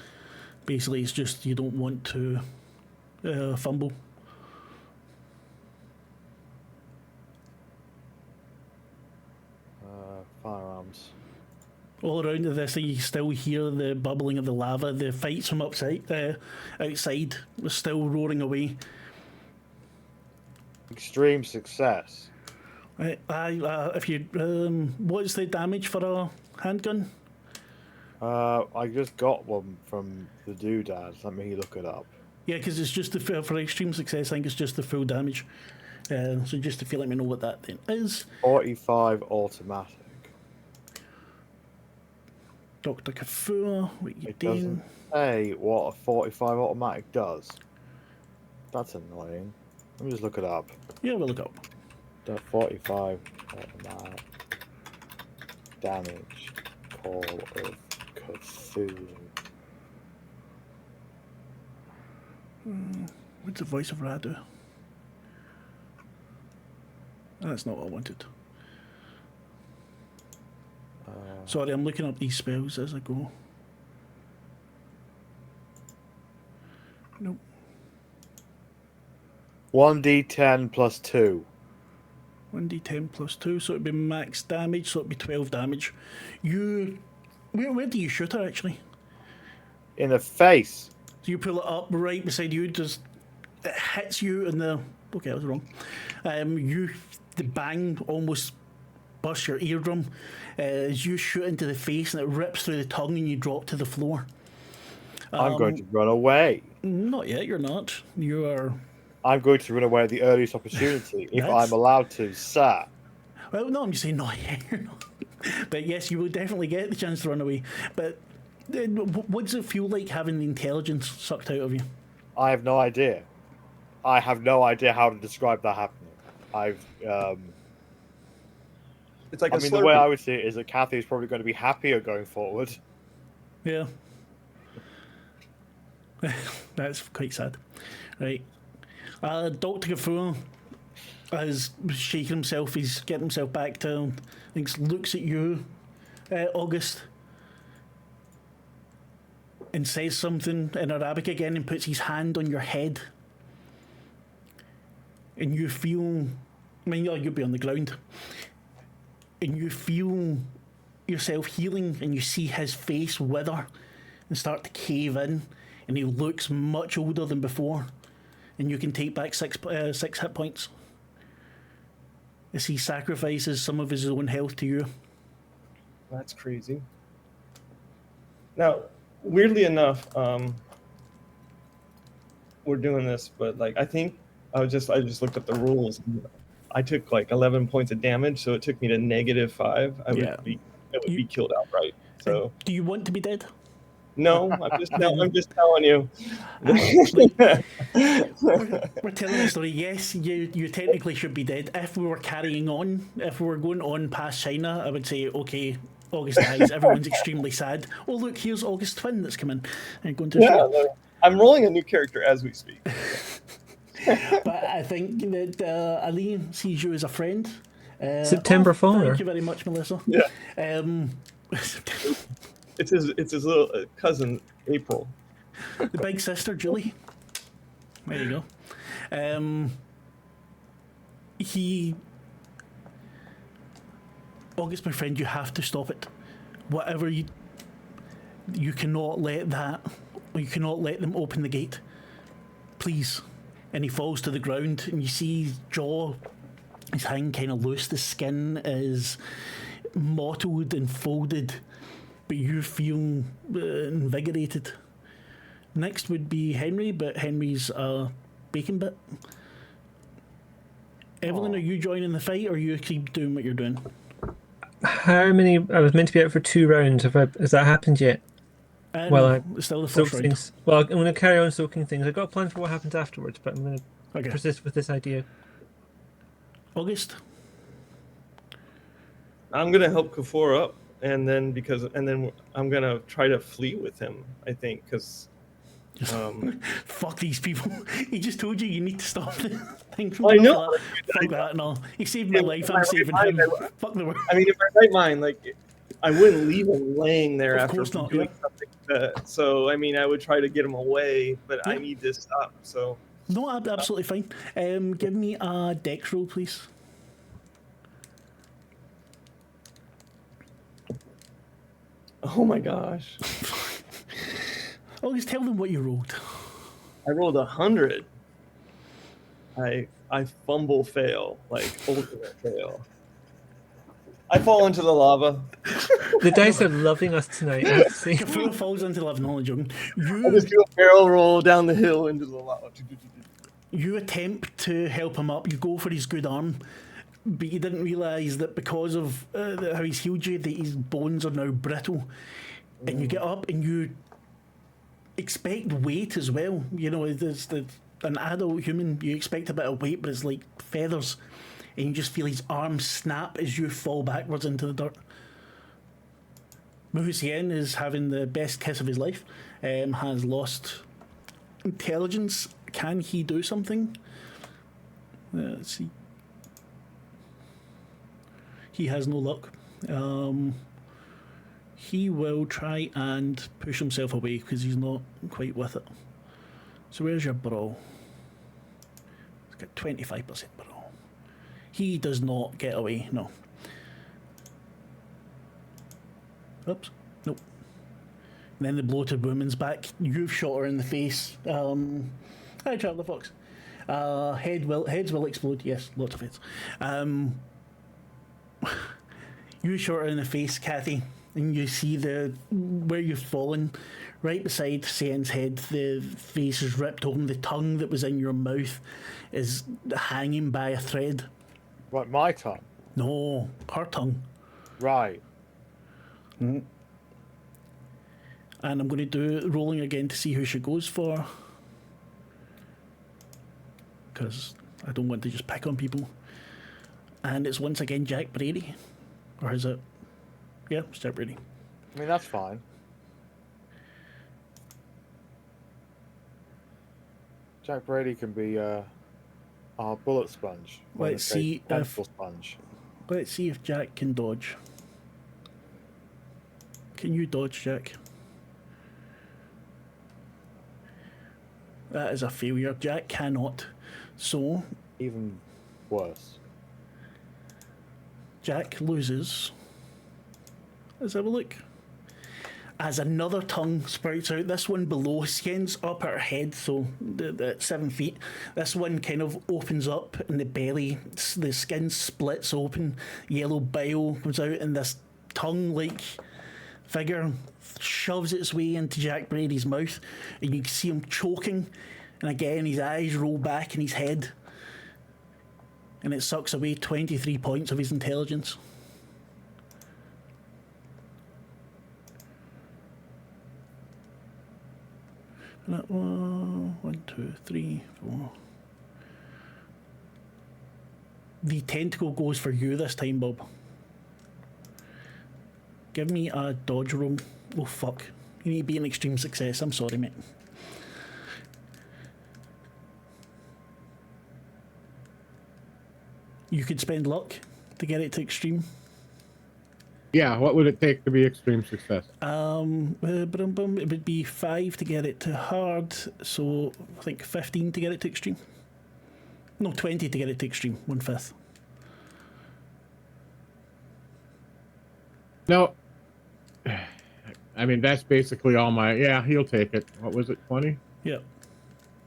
Basically, it's just you don't want to fumble. Firearms. All around this thing, you still hear the bubbling of the lava. The fights from outside are still roaring away. Extreme success. If you, what's the damage for a handgun? I just got one from the doodad. Let me look it up. Yeah, because it's just for extreme success. I think it's just the full damage. So just if you let me know what that then is. 45 automatic. Dr. Kafua, what you doing? Doesn't say what a 45 automatic does. That's annoying. Let me just look it up. Yeah, we'll look up. The 45 automatic damage call of Cthulhu. What's the voice of Radu? That's not what I wanted. Sorry, I'm looking up these spells as I go. Nope. 1d10 plus 2. 1d10 plus 2, so it'd be max damage, so it'd be 12 damage. You. Where do you shoot her, actually? In the face. So you pull it up right beside you, just. It hits you in the. Okay, I was wrong. The bang almost bursts your eardrum as you shoot into the face and it rips through the tongue and you drop to the floor. I'm going to run away. Not yet, you're not. You are. I'm going to run away at the earliest opportunity if That's- I'm allowed to, sir. Well, no, I'm just saying not yet, you're not. But yes, you will definitely get the chance to run away. But what does it feel like having the intelligence sucked out of you? I have no idea. I have no idea how to describe that happening. It's like I a mean, Slurpee. the way I would see it is that Kathy is probably going to be happier going forward. Yeah. That's quite sad. Right. Dr. Gafour has shaken himself. He's getting himself back to. I think looks at you, August, and says something in Arabic again and puts his hand on your head. And you feel. I mean, you'll be on the ground. And you feel yourself healing, and you see his face wither and start to cave in, and he looks much older than before. And you can take back six hit points as he sacrifices some of his own health to you. That's crazy. Now, weirdly enough, we're doing this, but like I think I just looked up the rules. I took like 11 points of damage, so it took me to -5. I would be killed outright. So Do you want to be dead? no, I'm just telling you. We're telling a story. Yes, you technically should be dead. If we were carrying on, if we were going on past China, I would say, okay, August dies. Everyone's extremely sad. Oh, look, here's August's twin that's come in. And going to Yeah, I'm rolling a new character as we speak. But I think that Ali sees you as a friend. September Faller. Thank you very much, Melissa. Yeah. The It's his little cousin, April. big sister, Julie. There you go. August, my friend, you have to stop it. Whatever you cannot let them open the gate. Please. And he falls to the ground, and you see his jaw, his hand kind of loose. The skin is mottled and folded, but you feel invigorated. Next would be Henry, but Henry's a bacon bit. Evelyn, are you joining the fight, or you keep doing what you're doing? How many? I was meant to be out for 2 rounds. Has that happened yet? No, it's still the soak first round. things. Well, I'm going to carry on soaking things. I've got a plan for what happens afterwards, but I'm going to Okay. persist with this idea. August? I'm gonna help Kafur up, and then I'm gonna try to flee with him. I think because Fuck these people. He just told you need to stop the thing from I know. Fuck that and all. He saved my life, In I'm my saving right him. mind, Fuck the world. I mean, in my right mind, like I wouldn't leave him laying there Of after course not, doing yeah. something. So I mean, I would try to get him away, but I Yeah. need this up. So No, absolutely fine. Give me a dex roll, please. oh my gosh, August, tell them what you rolled. I rolled 100. I fumble fail, like ultimate fail. I fall into the lava. The dice are loving us tonight. I have to say. Kafur falls into love, no joking. I just do a barrel roll down the hill into the lava. You attempt to help him up. You go for his good arm, but you didn't realise that because of how he's healed you, that his bones are now brittle. And you get up and you expect weight as well. You know, an adult human, you expect a bit of weight, but it's like feathers. And you just feel his arm snap as you fall backwards into the dirt. Muhusien is having the best kiss of his life, has lost intelligence. Can he do something? Let's see. He has no luck. He will try and push himself away because he's not quite with it. So where's your brawl? It's got 25% brawl. He does not get away, no. Oops, nope. And then the blow to woman's back. You've shot her in the face. Hi, Traveller Fox. Heads will explode. Yes, lots of heads. You shot her in the face, Kathy, and you see where you've fallen, right beside Sien's head. The face is ripped open. The tongue that was in your mouth is hanging by a thread. Right, my tongue. No, her tongue. Right. Mm. And I'm going to do rolling again to see who she goes for. Because I don't want to just pick on people. And it's once again Jack Brady. Or is it? Yeah, it's Jack Brady. I mean, that's fine. Jack Brady can be our bullet sponge. Let's see if sponge. Let's see if Jack can dodge. Can you dodge, Jack? That is a failure. Jack cannot. So Even worse. Jack loses. Let's have a look. As another tongue sprouts out, this one below Sien's up at her head, so at 7 feet. This one kind of opens up in the belly, the skin splits open, yellow bile comes out, and this tongue-like figure shoves its way into Jack Brady's mouth, and you can see him choking, and again his eyes roll back in his head, and it sucks away 23 points of his intelligence. That one, 1, 2, 3, 4. The tentacle goes for you this time, Bob. Give me a dodge roll. Oh, fuck. You need to be an extreme success. I'm sorry, mate. You could spend luck to get it to extreme. Yeah, what would it take to be extreme success? It would be 5 to get it to hard, so I think 15 to get it to extreme. No, 20 to get it to extreme, 1/5. No. I mean, that's basically all my... Yeah, he'll take it. What was it, 20? Yeah.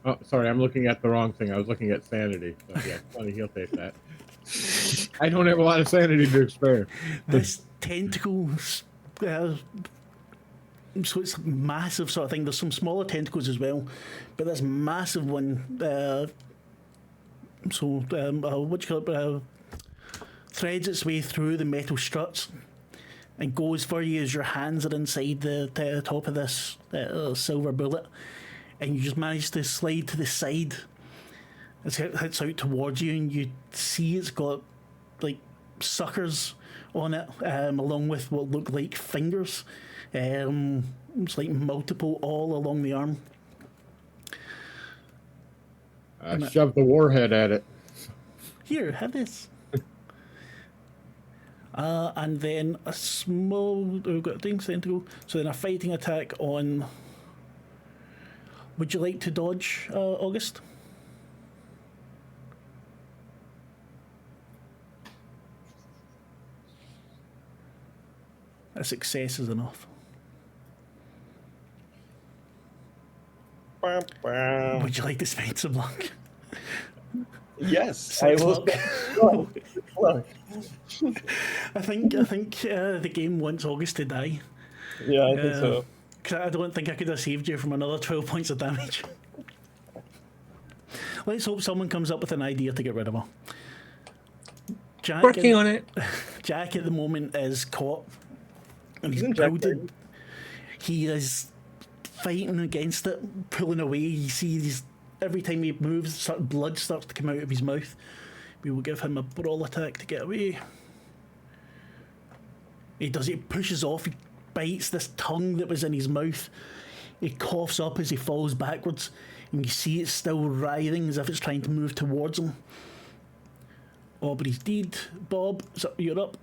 Oh, sorry, I'm looking at the wrong thing. I was looking at sanity. So, yeah, 20, he'll take that. I don't have a lot of sanity to spare. This tentacle, so it's massive sort of thing. There's some smaller tentacles as well, but this massive one, what do you call it, threads its way through the metal struts and goes for you as your hands are inside the top of this silver bullet, and you just manage to slide to the side. It hits out towards you, and you see it's got like suckers on it, along with what look like fingers. It's like multiple all along the arm. Shove the warhead at it. Here, have this. And then a small... we've got a thing tentacle. So then a fighting attack on... Would you like to dodge, August? A success is enough. Would you like to spend some luck? Yes, I will. Look. I think the game wants August to die. Yeah, I think so. 'Cause I don't think I could have saved you from another 12 points of damage. Let's hope someone comes up with an idea to get rid of her. Jack Working on it. Jack at the moment is caught. And he's Isn't Jack crowded. He is fighting against it, pulling away. You see these, every time he moves, blood starts to come out of his mouth. We will give him a brawl attack to get away. He does it, he pushes off, he bites this tongue that was in his mouth. He coughs up as he falls backwards, and you see it's still writhing as if it's trying to move towards him. Oh, but he's dead. Bob, you're up.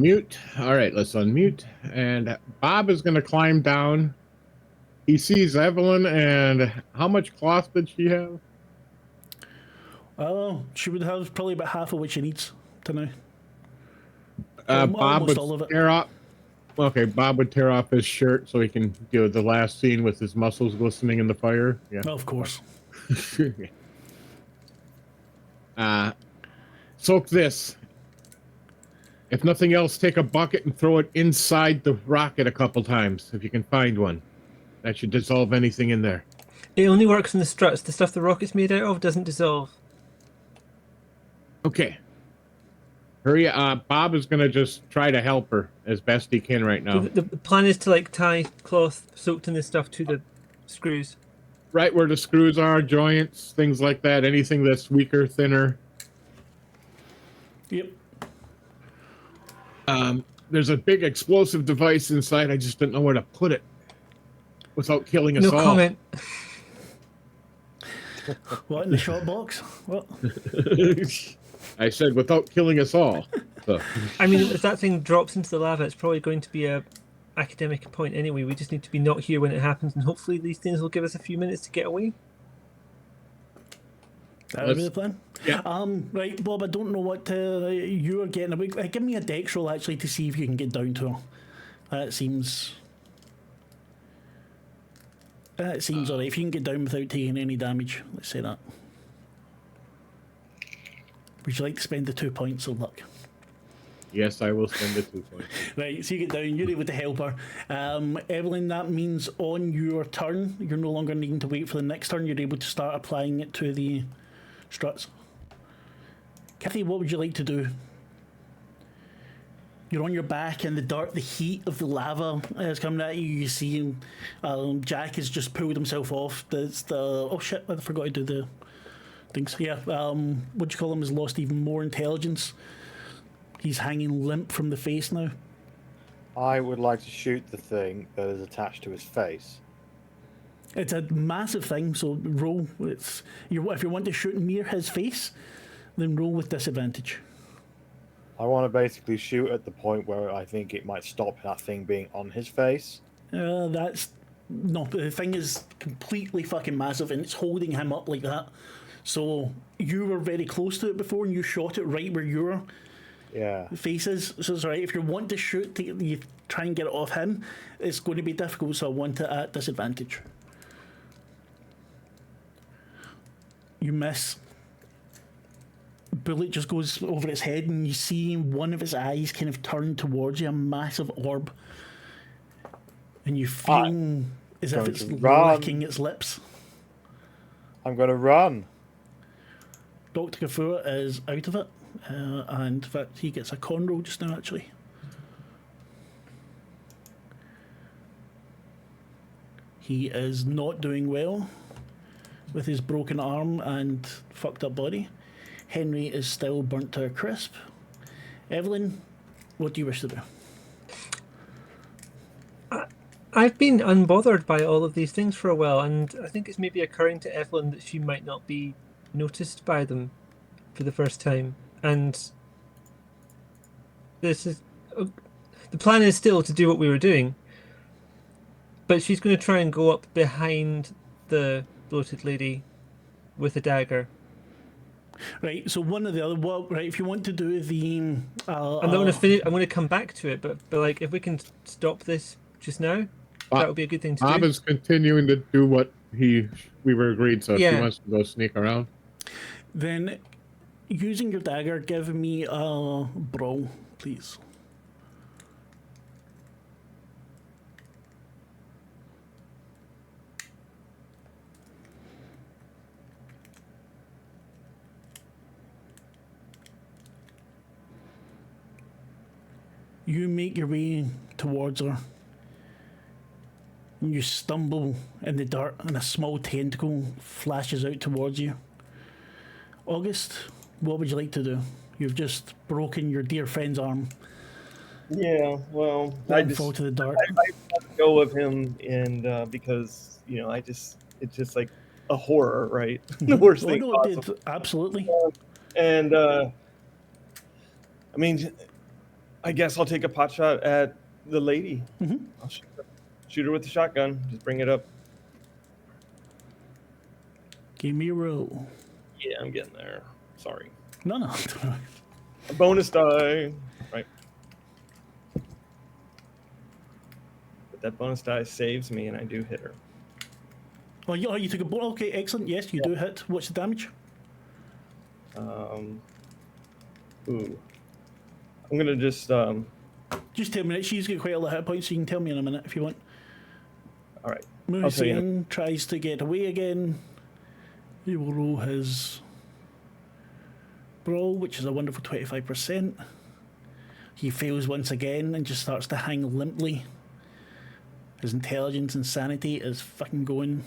Mute. All right, let's unmute. And Bob is going to climb down. He sees Evelyn, and how much cloth did she have? She would have probably about half of what she needs to now. Bob Almost all of would it. tear off. Okay, Bob would tear off his shirt so he can do the last scene with his muscles glistening in the fire. Yeah. Of course. Soak this. If nothing else, take a bucket and throw it inside the rocket a couple times, if you can find one. That should dissolve anything in there. It only works on the struts. The stuff the rocket's made out of doesn't dissolve. Okay. Hurry, Bob is going to just try to help her as best he can right now. The plan is to like tie cloth soaked in this stuff to the screws. Right where the screws are, joints, things like that. Anything that's weaker, thinner. Yep. There's a big explosive device inside. I just didn't know where to put it without killing us all. No comment. What, in the shot box? What? I said without killing us all. So. I mean, if that thing drops into the lava, it's probably going to be a academic point anyway. We just need to be not here when it happens, and hopefully these things will give us a few minutes to get away. That would be the plan. Yeah. Right, Bob, I don't know what you're getting away. Give me a dex roll, actually, to see if you can get down to her. That seems alright. If you can get down without taking any damage, let's say that. Would you like to spend the 2 points of luck? Yes, I will spend the 2 points. Right, so you get down, you're able to help her. Evelyn, that means on your turn, you're no longer needing to wait for the next turn, you're able to start applying it to the struts. Kathy, what would you like to do? You're on your back in the dirt, the heat of the lava is coming at you. You see Jack has just pulled himself off. Oh shit, I forgot to do the things. Yeah, what do you call him? Has lost even more intelligence. He's hanging limp from the face now. I would like to shoot the thing that is attached to his face. It's a massive thing, so roll. If you want to shoot near his face, then roll with disadvantage. I want to basically shoot at the point where I think it might stop that thing being on his face. The thing is completely fucking massive, and it's holding him up like that. So you were very close to it before, and you shot it right where your face is. So it's alright. If you want to shoot, you try and get it off him, it's going to be difficult, so I want it at disadvantage. You miss. Bullet just goes over its head, and you see one of its eyes kind of turn towards you, a massive orb. And you feel as if it's licking its lips. I'm going to run. Dr. Kafua is out of it, and in fact, he gets a con roll just now, actually. He is not doing well with his broken arm and fucked up body. Henry is still burnt to a crisp. Evelyn, what do you wish to do? I've been unbothered by all of these things for a while, and I think it's maybe occurring to Evelyn that she might not be noticed by them for the first time. And this is the plan is still to do what we were doing, but she's going to try and go up behind the bloated lady with a dagger. Right, so one or the other. Well, right, if you want to do the, I'm not going to finish. I'm going to come back to it, but like if we can stop this just now, that would be a good thing to do. Bob is continuing to do what we were agreed. So if he wants to go sneak around, then using your dagger, give me a brawl, please. You make your way towards her. You stumble in the dirt, and a small tentacle flashes out towards you. August, what would you like to do? You've just broken your dear friend's arm. Yeah, well, I just fall to the dirt. I let go of him, and because it's just like a horror, right? The worst thing possible. Absolutely. And I mean, I guess I'll take a pot shot at the lady. Mm-hmm. I'll shoot her with the shotgun. Just bring it up. Give me a roll. Yeah, I'm getting there. Sorry. No. A bonus die. Right. But that bonus die saves me, and I do hit her. Oh, you took a bullet. Okay, excellent. Yes, you do hit. What's the damage? Ooh. I'm gonna just Just 10 minutes. She's got quite a lot of hit points, so you can tell me in a minute if you want. all right. Hussein tries to get away again. He will roll his brawl, which is a wonderful 25%. He fails once again and just starts to hang limply. His intelligence and sanity is fucking going.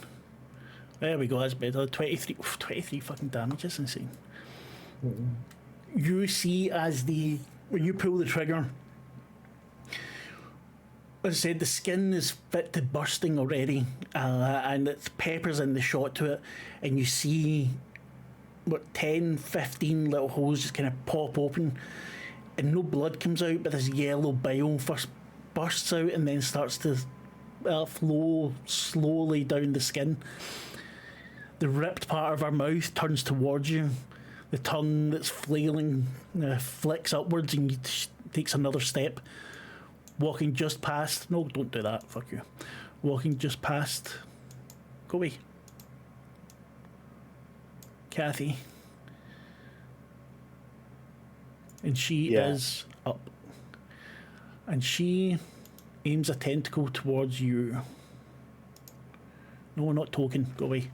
There we go, that's better. 23 fucking damage, that's insane. You see when you pull the trigger, as I said, the skin is fit to bursting already, and it's peppers in the shot to it, and you see 10, 15 little holes just kind of pop open, and no blood comes out, but this yellow bile first bursts out and then starts to flow slowly down the skin. The ripped part of her mouth turns towards you. The tongue that's flailing flicks upwards, and you takes another step. Walking just past. No, don't do that. Fuck you. Walking just past. Go away. Kathy. And she is up. And she aims a tentacle towards you. No, not token. Go away.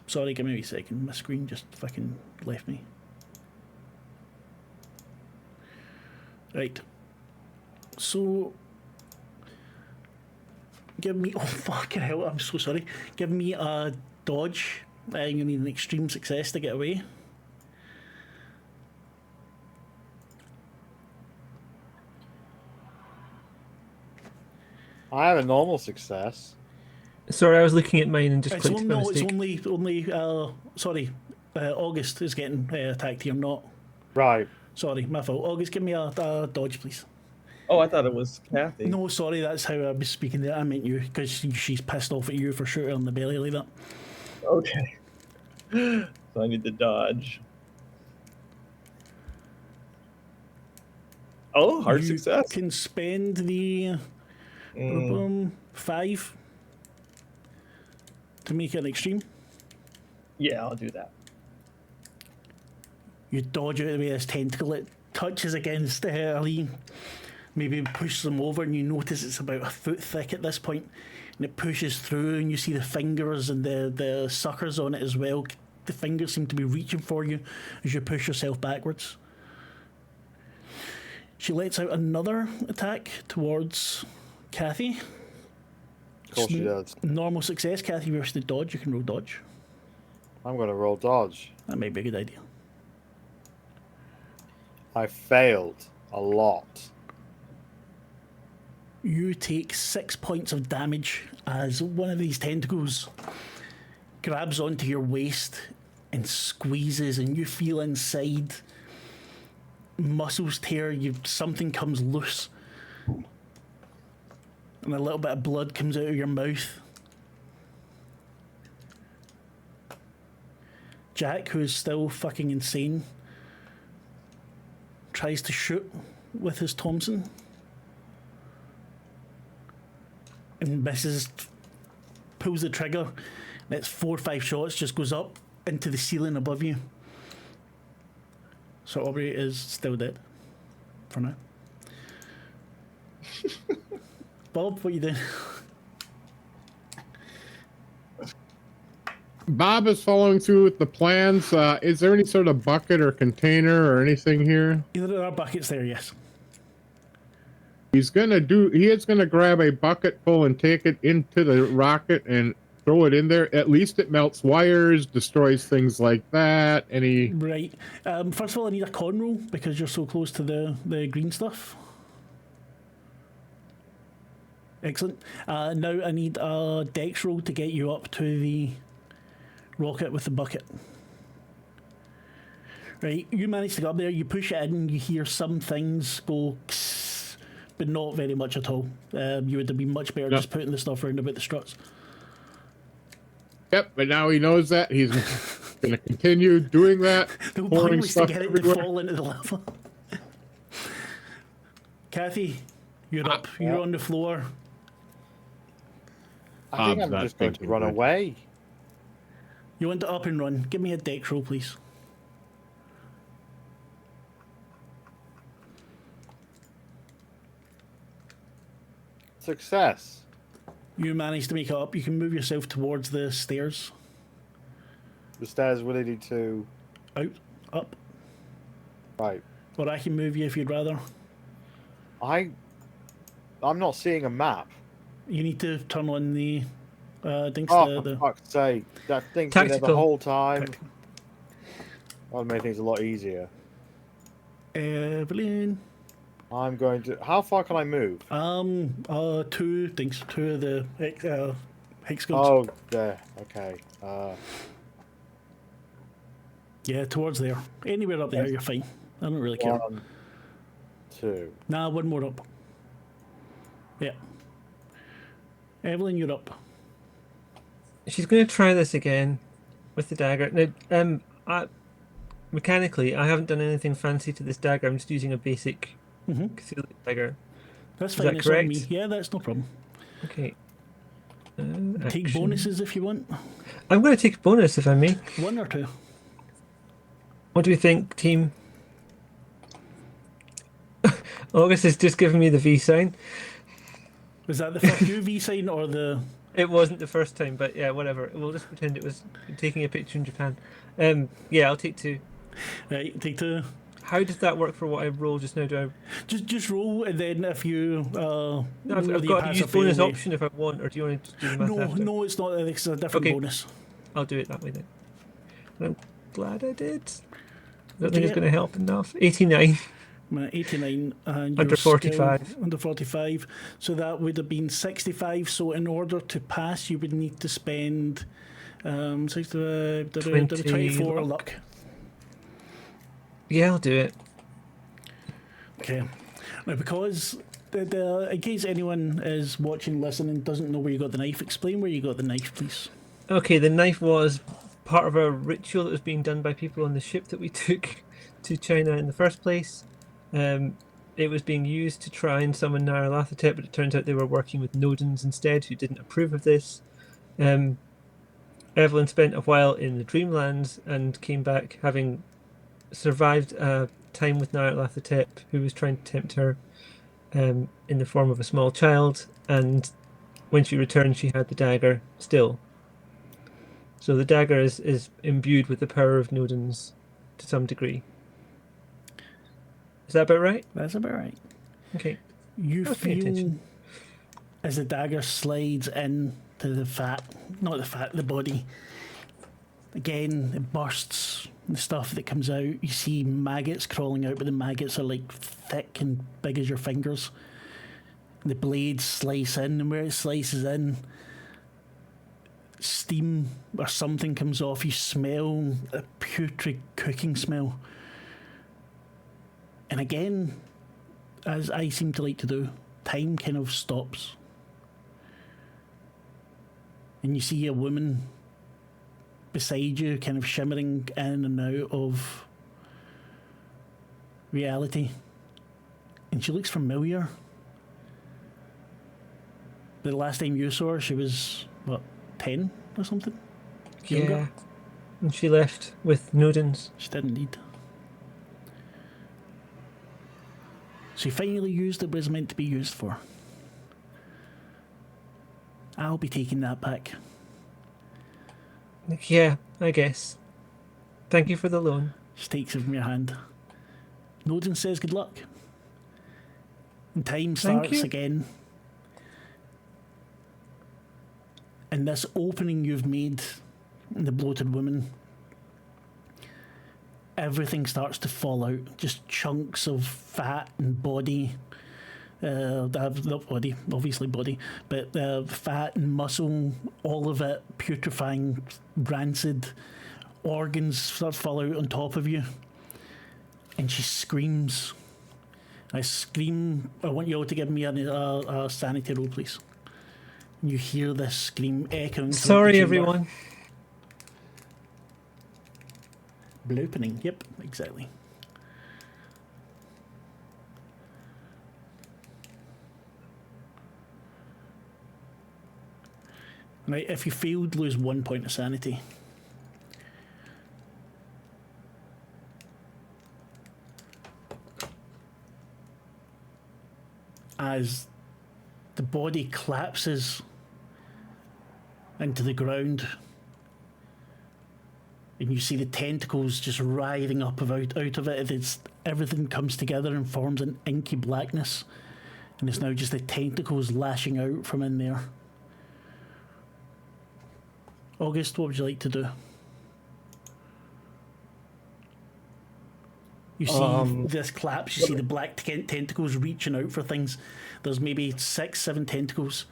Sorry, give me a second. My screen just fucking left me. Right. So, give me. Oh, fucking hell, I'm so sorry. Give me a dodge. You need an extreme success to get away. I have a normal success. Sorry, I was looking at mine and just It's clicked by mistake. Sorry, August is getting attacked here, not. Right. Sorry, my fault. August, give me a dodge, please. Oh, I thought it was Kathy. No, sorry, that's how I was speaking there. I meant you, because she's pissed off at you for shooting on the belly like that. Okay. So I need to dodge. Oh, hard success. You can spend the 5 to make it an extreme. Yeah, I'll do that. You dodge out of the way of this tentacle. It touches against Lee. Maybe pushes them over, and you notice it's about a foot thick at this point, and it pushes through, and you see the fingers and the suckers on it as well. The fingers seem to be reaching for you as you push yourself backwards. She lets out another attack towards Kathy. Of course she does. Normal success. Kathy, if you wish to dodge, you can roll dodge. I'm going to roll dodge. That may be a good idea. I failed a lot. You take 6 points of damage as one of these tentacles grabs onto your waist and squeezes, and you feel inside muscles tear. Something comes loose, and a little bit of blood comes out of your mouth. Jack, who is still fucking insane, tries to shoot with his Thompson and misses, pulls the trigger, and it's 4 or 5 shots, just goes up into the ceiling above you. So Aubrey is still dead for now. Bob, what are you doing? Bob is following through with the plans. Is there any sort of bucket or container or anything here? There are buckets there, yes. He is gonna grab a bucket full and take it into the rocket and throw it in there. At least it melts wires, destroys things like that. Right. First of all, I need a con roll because you're so close to the green stuff. Excellent. Now I need a dex roll to get you up to the rocket with the bucket. Right, you manage to go up there, you push it in, you hear some things go kss, but not very much at all. You would have been much better just putting the stuff around about the struts. Yep, but now he knows that. He's going to continue doing that. The whole pouring point was to stuff get it to everywhere. fall into the lava. Kathy, you're up. You're on the floor. I think Bob's I'm not just going to thinking run good. away. You want to up and run. Give me a dex roll, please. Success. You managed to make it up. You can move yourself towards the stairs. The stairs were leading to... Out, up. Right. Or I can move you if you'd rather. I'm not seeing a map. You need to turn on the things. Oh, for fuck's sake. That thing's been there the Tactical. whole time. Tactical. That would make things a lot easier. Evelyn. I'm going to... How far can I move? Two things. Two of the hexagons. Oh, there. Okay. Yeah, towards there. Anywhere up there, Yes. you're fine. I don't really care. 1, 2. Nah, one more up. Yeah. Evelyn, you're up. She's going to try this again with the dagger. Now, mechanically, I haven't done anything fancy to this dagger. I'm just using a basic Cthulhu dagger. That's Is fine. that It's on correct? me. Yeah, that's no problem. Okay. Take Action. bonuses if you want. I'm going to take a bonus if I may. One or two. What do we think, team? August has just given me the V sign. Was that the fuck you V sign or the... It wasn't the first time, but yeah, whatever. We'll just pretend it was taking a picture in Japan. Yeah, I'll take 2. Right, take 2. How does that work for what I roll just now? Do Just roll, and then if you... I've whether you got to pass use or fail, bonus they- option if I want, or do you want to do the math No, after? no, it's not. It's a different Okay. bonus. I'll do it that way then. And I'm glad I did. I don't think Okay. it's going to help enough. 89. I'm at 89 and Under your skill- 45. under 45. So that would have been 65. So in order to pass, you would need to spend 65, 24 luck. luck. Yeah, I'll do it. Okay. Now, because in case anyone is watching, listening, doesn't know where you got the knife, explain where you got the knife, please. Okay, the knife was part of a ritual that was being done by people on the ship that we took to China in the first place. It was being used to try and summon Nyarlathotep, but it turns out they were working with Nodens instead, who didn't approve of this. Evelyn spent a while in the Dreamlands and came back having survived a time with Nyarlathotep, who was trying to tempt her in the form of a small child, and when she returned she had the dagger still. So the dagger is imbued with the power of Nodens to some degree. Is that about right? That's about right. Okay. You I was paying feel attention. as the dagger slides into the fat, not the fat, the body. Again, it bursts. The stuff that comes out, you see maggots crawling out, but the maggots are like thick and big as your fingers. The blades slice in, and where it slices in, steam or something comes off. You smell a putrid cooking smell. And again, as I seem to like to do, time kind of stops. And you see a woman beside you, kind of shimmering in and out of reality. And she looks familiar. But the last time you saw her, she was, what, 10 or something? Younger? Yeah. And she left with Nodens. She did indeed. She finally used it what it was meant to be used for. I'll be taking that back. Yeah, I guess. Thank you for the loan. She takes it from your hand. Nodin says good luck. And time Thank starts you. again. And this opening you've made in the bloated woman, everything starts to fall out. Just chunks of fat and body. Not body, obviously body, but fat and muscle, all of it putrefying, rancid. Organs start to fall out on top of you. And she screams. I scream. I want you all to give me a sanity roll, please. You hear this scream echoing. throughout the Sorry, chamber. everyone. Blooping. Yep, exactly. Right, if you failed, lose 1 point of sanity. As the body collapses into the ground, and you see the tentacles just writhing up out of it. Everything comes together and forms an inky blackness, and it's now just the tentacles lashing out from in there. August, what would you like to do? You see this collapse, you see the black tentacles reaching out for things. There's maybe 6, 7 tentacles.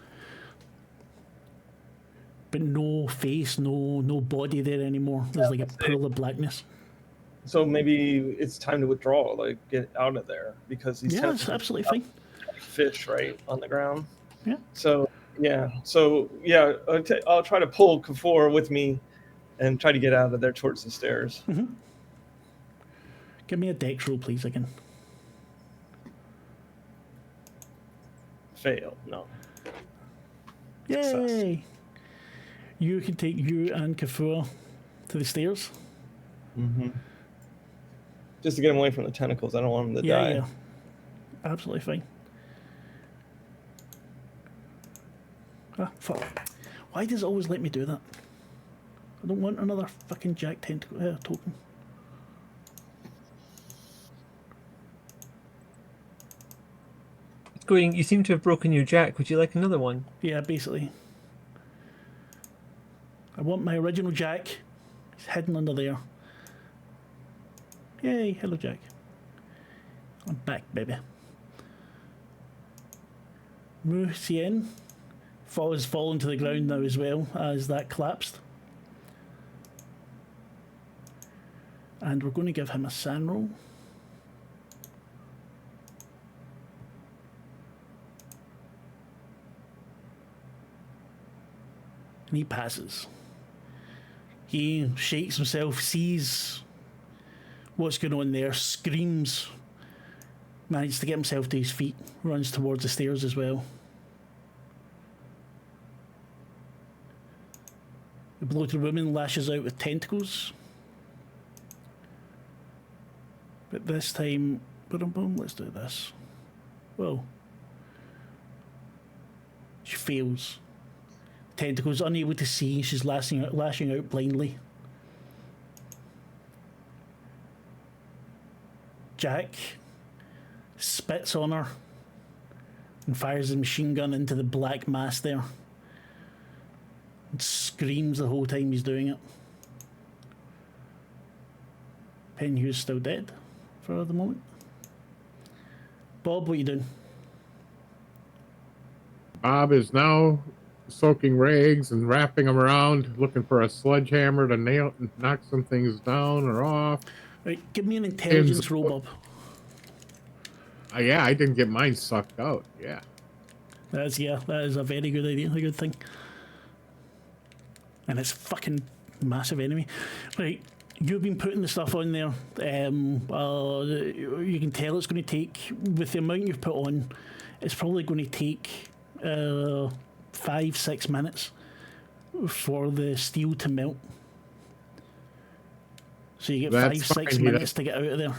But no face, no body there anymore. There's like a pool of blackness. So maybe it's time to withdraw, like get out of there, because these it's absolutely fine. Fish right on the ground. Yeah. So I'll try to pull Kafur with me and try to get out of there towards the stairs. Mm-hmm. Give me a dex roll, please, again. Fail. No. Yay! Success. You can take you and Kafur to the stairs. Mm-hmm. Just to get him away from the tentacles. I don't want him to die. Yeah. Absolutely fine. Ah, fuck. Why does it always let me do that? I don't want another fucking Jack tentacle token. You seem to have broken your Jack. Would you like another one? Yeah, basically. I want my original Jack. He's hidden under there. Yay, hello Jack. I'm back, baby. Mu Sien has fallen to the ground now as well as that collapsed. And we're going to give him a SAN roll. And he passes. He shakes himself, sees what's going on there, screams, manages to get himself to his feet, runs towards the stairs as well. The bloated woman lashes out with tentacles. But this time, boom, let's do this. Whoa. She fails. Tentacles, unable to see, she's lashing out blindly. Jack spits on her and fires a machine gun into the black mass there. And screams the whole time he's doing it. Penhue's still dead for the moment. Bob, what are you doing? Bob is now soaking rags and wrapping them around, looking for a sledgehammer to knock some things down or off. Right, give me an intelligence roll, Bob. Yeah, I didn't get mine sucked out. Yeah. That is a very good idea, a good thing. And it's fucking massive enemy. Right, you've been putting the stuff on there. You can tell it's going to take, with the amount you've put on, it's probably going to take 5-6 minutes for the steel to melt. So you get That's 5-6 minutes to get out of there.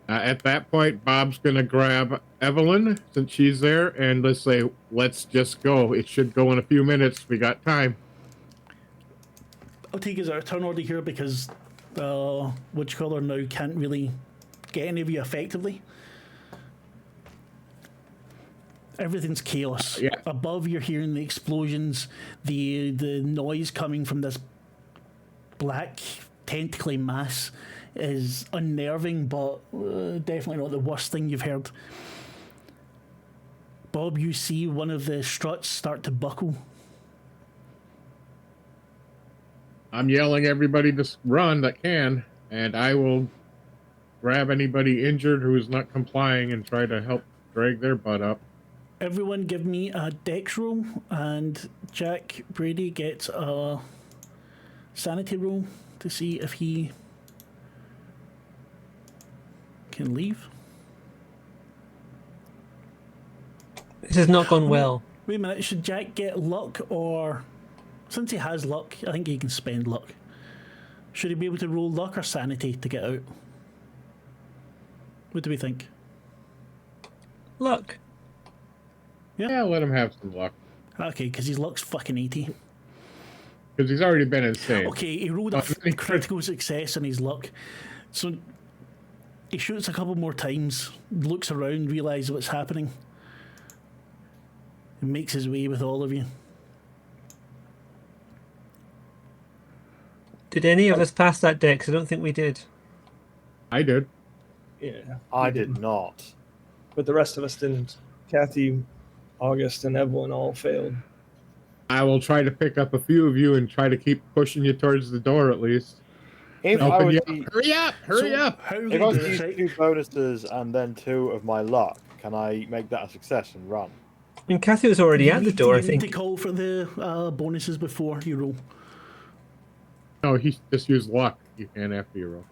At that point, Bob's going to grab Evelyn, since she's there, and let's just go. It should go in a few minutes. We got time. I'll take his our turn order here because now can't really get any of you effectively. Everything's chaos. Yeah. Above, you're hearing the explosions, the noise coming from this black tentacly mass is unnerving, but definitely not the worst thing you've heard. Bob, you see one of the struts start to buckle. I'm yelling everybody to run that can, and I will grab anybody injured who is not complying and try to help drag their butt up. Everyone give me a dex roll, and Jack Brady gets a sanity roll. to see if he can leave. This has not gone well. Wait a minute, should Jack get luck, or since he has luck, I think he can spend luck. Should he be able to roll luck or sanity to get out? What do we think? Luck. Yeah, let him have some luck. Okay, because his luck's fucking 80. Because he's already been insane. Okay, he rolled a critical success on his luck. So he shoots a couple more times, looks around, realises what's happening, and makes his way with all of you. Did any of us pass that dex? I don't think we did. I did. Yeah. I did not. But the rest of us didn't. Kathy, August, and Evelyn all failed. I will try to pick up a few of you and try to keep pushing you towards the door at least. If I Open was you to- up. Hurry up! Hurry up! How are we if I going was to to do use this, right? 2 bonuses and then 2 of my luck, can I make that a success and run? I mean, Kathy was already You at the need door, I you need to think. call for the bonuses before you roll. No, he just used luck. You can't after you roll.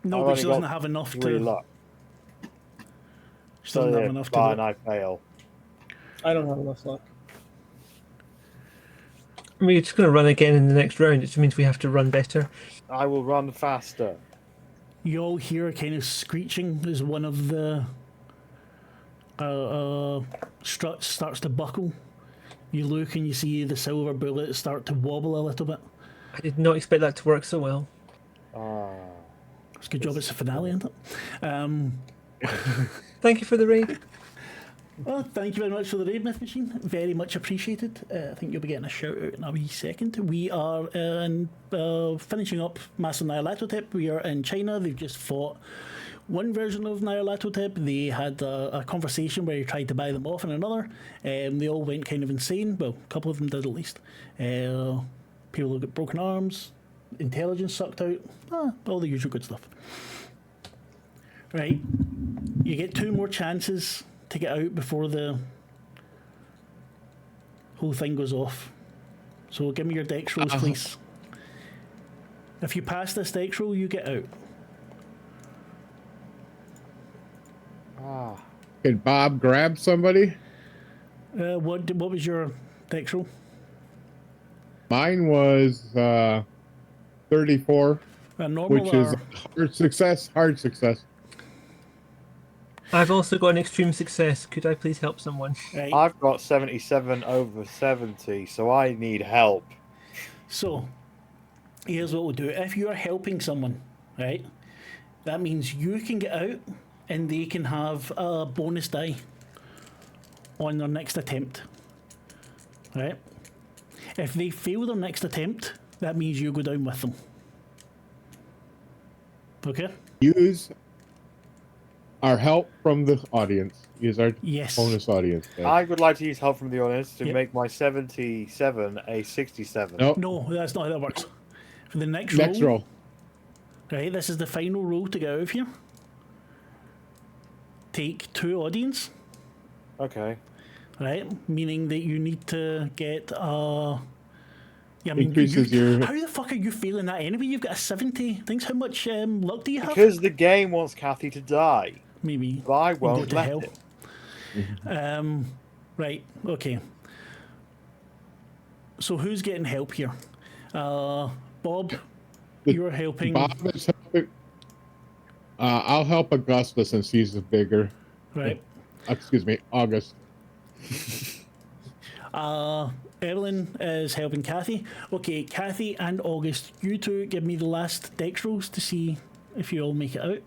No, I've but only she doesn't got have enough 3 to. luck. She So doesn't yeah, have enough to. fine, do it. I fail. I don't have enough luck. I mean, you're just going to run again in the next round. It just means we have to run better. I will run faster. You all hear a kind of screeching as one of the struts starts to buckle. You look and you see the silver bullet start to wobble a little bit. I did not expect that to work so well. It's a good job it's a finale, isn't it? Thank you for the raid. Well, thank you very much for the raid, Myth Machine. Very much appreciated. I think you'll be getting a shout out in a wee second. We are finishing up Master Nyarlathotep. We are in China. They've just fought one version of Nyarlathotep. They had a conversation where he tried to buy them off in another. They all went kind of insane. Well, a couple of them did at least. People who got broken arms, intelligence sucked out, all the usual good stuff. Right, you get 2 more chances to get out before the whole thing goes off. So give me your dex rolls, please. If you pass this dex roll, you get out. Can Bob grab somebody? What was your dex roll? Mine was 34, Normal which is or hard success. I've also got an extreme success. Could I please help someone? right? I've got 77 over 70, so I need help. So here's what we'll do. If you are helping someone, right, that means you can get out and they can have a bonus die on their next attempt. Right? If they fail their next attempt, that means you go down with them. Okay? Use our help from the audience. Use our Yes. bonus audience. I would like to use help from the audience to Yep. make my 77 a 67. Nope. No, that's not how that works. For the next Next roll. right, this is the final roll to get out of here. Take 2 audience, Okay. right? Meaning that you need to get yeah, I mean, Increases your- how the fuck are you feeling that anyway? You've got a 70. Thinks how much luck do you have? Because the game wants Kathy to die, Maybe. but I you go won't to let hell. it. Right, okay. So who's getting help here? Bob, you're helping. Bob is helping. I'll help Augusta since he's the bigger. Right. Excuse me, August. Evelyn is helping Kathy. Okay, Kathy and August, you two give me the last dex rolls to see if you all make it out.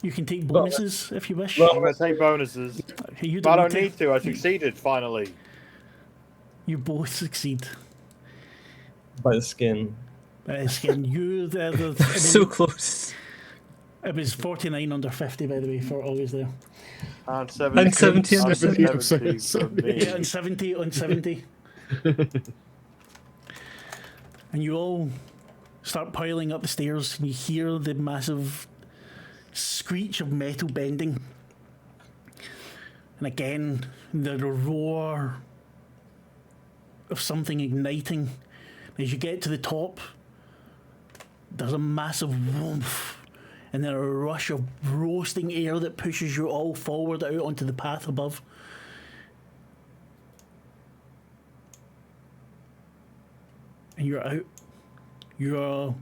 You can take bonuses if you wish. I'm going to take bonuses, You but I don't to. need to. I succeeded finally. You both succeed. By the skin. Skin, you I So mean, close. it was 49 under 50, by the way, for August there. And 70, And 70 under 70 from me. Yeah, and 70 on 70. And you all start piling up the stairs, and you hear the massive screech of metal bending. And again, the roar of something igniting. As you get to the top there's a massive warmth and then a rush of roasting air that pushes you all forward out onto the path above. And you're out. You're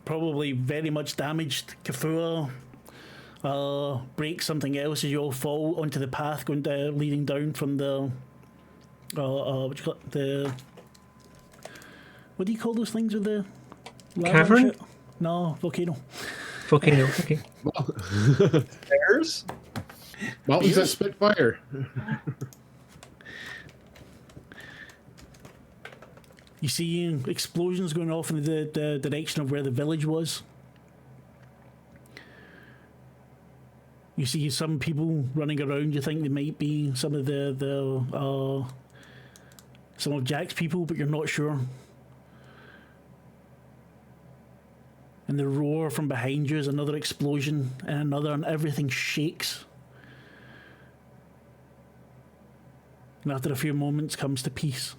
probably very much damaged. Kafua breaks something else as you all fall onto the path going down, leading down from the what do you call it? The what do you call those things with the lava and Cavern? shit? No, volcano. Volcano. Okay. Stairs? Mountains that spit fire. You see explosions going off in the direction of where the village was. You see some people running around. You think they might be some of some of Jack's people, but you're not sure. And the roar from behind you is another explosion and another, and everything shakes. And after a few moments comes to peace.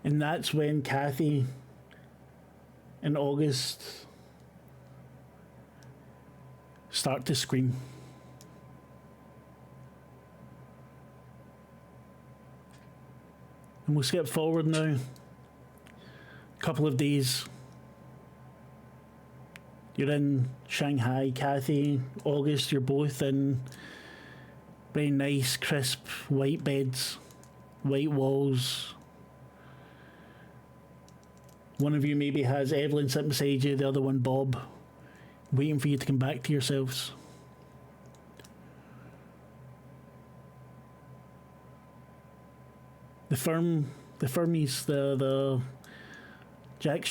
And that's when Kathy and August start to scream. And we'll skip forward now. A couple of days. You're in Shanghai, Kathy, August, you're both in very nice, crisp, white beds, white walls. One of you maybe has Evelyn sitting beside you, the other one Bob, waiting for you to come back to yourselves. The Firmies, the Jack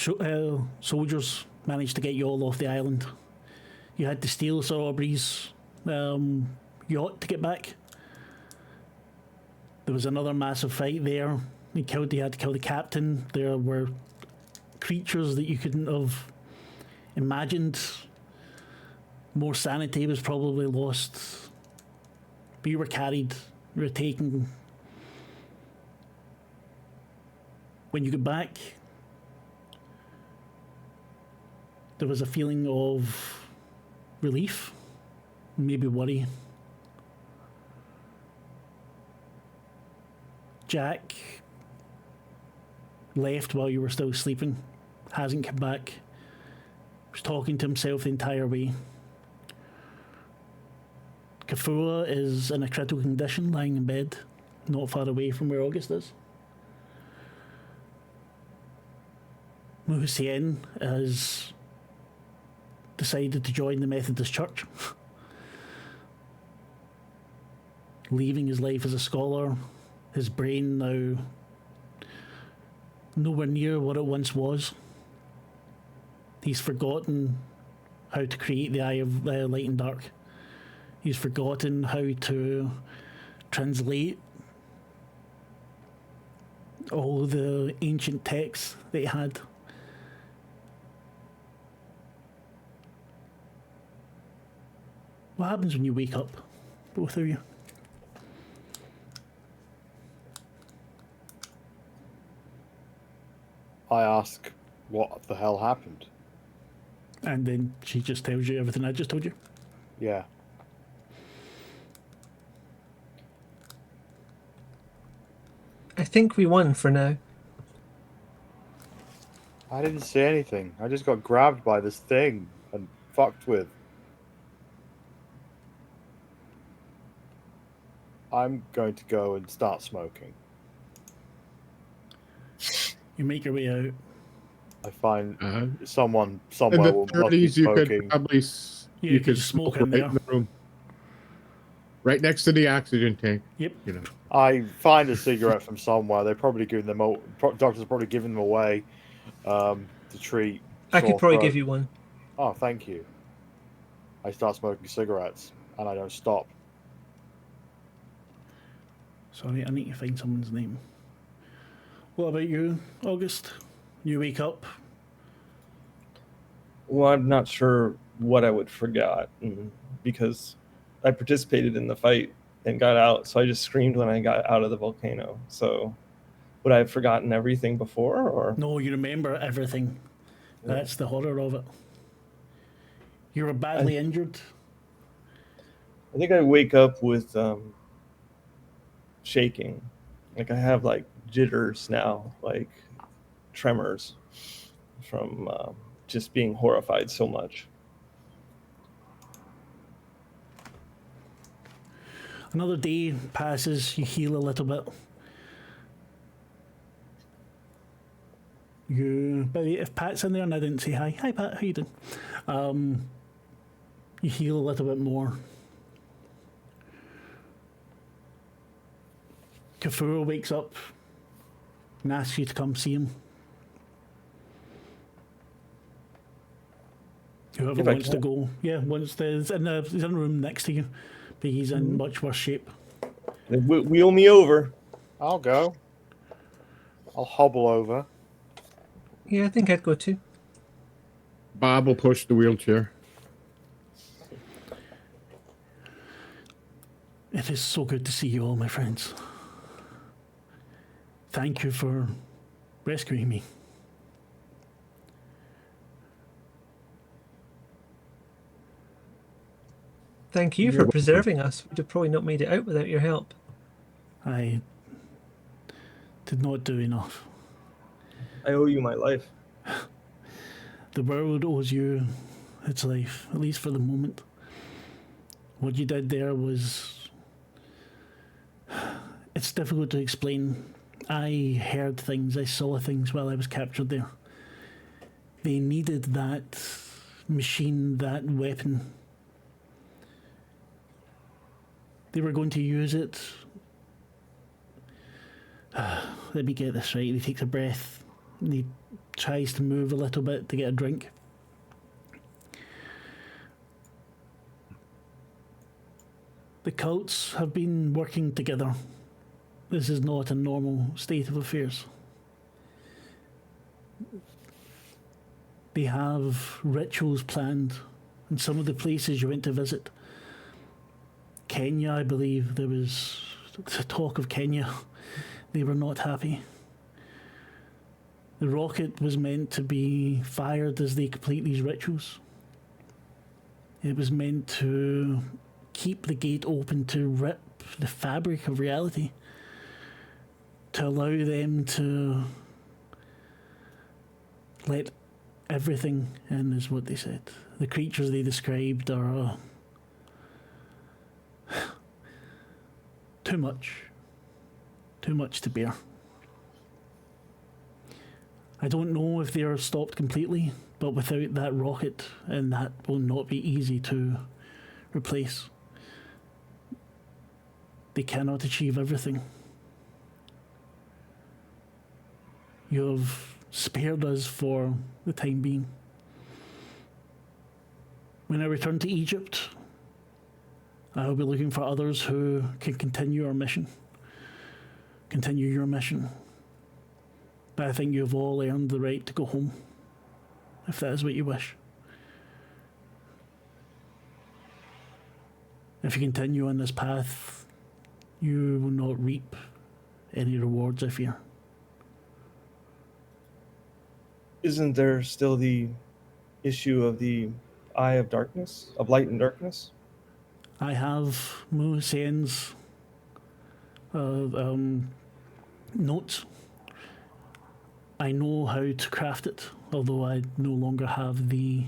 soldiers managed to get you all off the island. You had to steal Sir Aubrey's yacht to get back. There was another massive fight there. They had to kill the captain. There were creatures that you couldn't have imagined. More sanity was probably lost. But you were carried. You were taken. When you got back, there was a feeling of relief, maybe worry. Jack left while you were still sleeping, hasn't come back, was talking to himself the entire way. Kafua is in a critical condition, lying in bed, not far away from where August is. Hussein has decided to join the Methodist Church, leaving his life as a scholar, his brain now nowhere near what it once was. He's forgotten how to create the eye of light and dark. He's forgotten how to translate all the ancient texts that he had. What happens when you wake up, both of you? I ask, what the hell happened? And then she just tells you everything I just told you. Yeah. I think we won for now. I didn't see anything. I just got grabbed by this thing and fucked with. I'm going to go and start smoking. You make your way out. I find someone In somewhere the will not be 30s, you smoking. could probably You could could smoke smoke in right there. in the room, right next to the oxygen tank. Yep. You know, I find a cigarette from somewhere. They're probably giving them. Doctors are probably giving them away to treat. I could sore probably throat. give you one. Oh, thank you. I start smoking cigarettes and I don't stop. Sorry, I need to find someone's name. What about you, August? You wake up. Well, I'm not sure what I would forget because I participated in the fight and got out. So I just screamed when I got out of the volcano. So would I have forgotten everything before, or? No, you remember everything. That's the horror of it. You were badly injured. I think I wake up with shaking. Like I have like jitters now, like tremors from just being horrified so much. Another day passes, you heal a little bit. If Pat's in there and I didn't say hi, hi Pat, how you doing? You heal a little bit more. Kafuro wakes up and asks you to come see him. Whoever wants to go, he's in the room next to you, but he's in much worse shape. Wheel me over. I'll go. I'll hobble over. Yeah, I think I'd go too. Bob will push the wheelchair. It is so good to see you all, my friends. Thank you for rescuing me. Thank you for preserving us. We'd have probably not made it out without your help. I did not do enough. I owe you my life. The world owes you its life, at least for the moment. What you did there was... It's difficult to explain. I heard things, I saw things while I was captured there. They needed that machine, that weapon. They were going to use it. Let me get this right. He takes a breath. And he tries to move a little bit to get a drink. The cults have been working together. This is not a normal state of affairs. They have rituals planned in some of the places you went to visit. Kenya, I believe, there was talk of Kenya. They were not happy. The rocket was meant to be fired as they complete these rituals. It was meant to keep the gate open to rip the fabric of reality, to allow them to let everything in, is what they said. The creatures they described are too much to bear. I don't know if they are stopped completely, but without that rocket, and that will not be easy to replace. They cannot achieve everything. You have spared us for the time being. When I return to Egypt, I will be looking for others who can continue our mission. Continue your mission. But I think you've all earned the right to go home, if that is what you wish. If you continue on this path, you will not reap any rewards, I fear. Isn't there still the issue of the eye of darkness, of light and darkness? I have Mu Sen's notes. I know how to craft it, although I no longer have the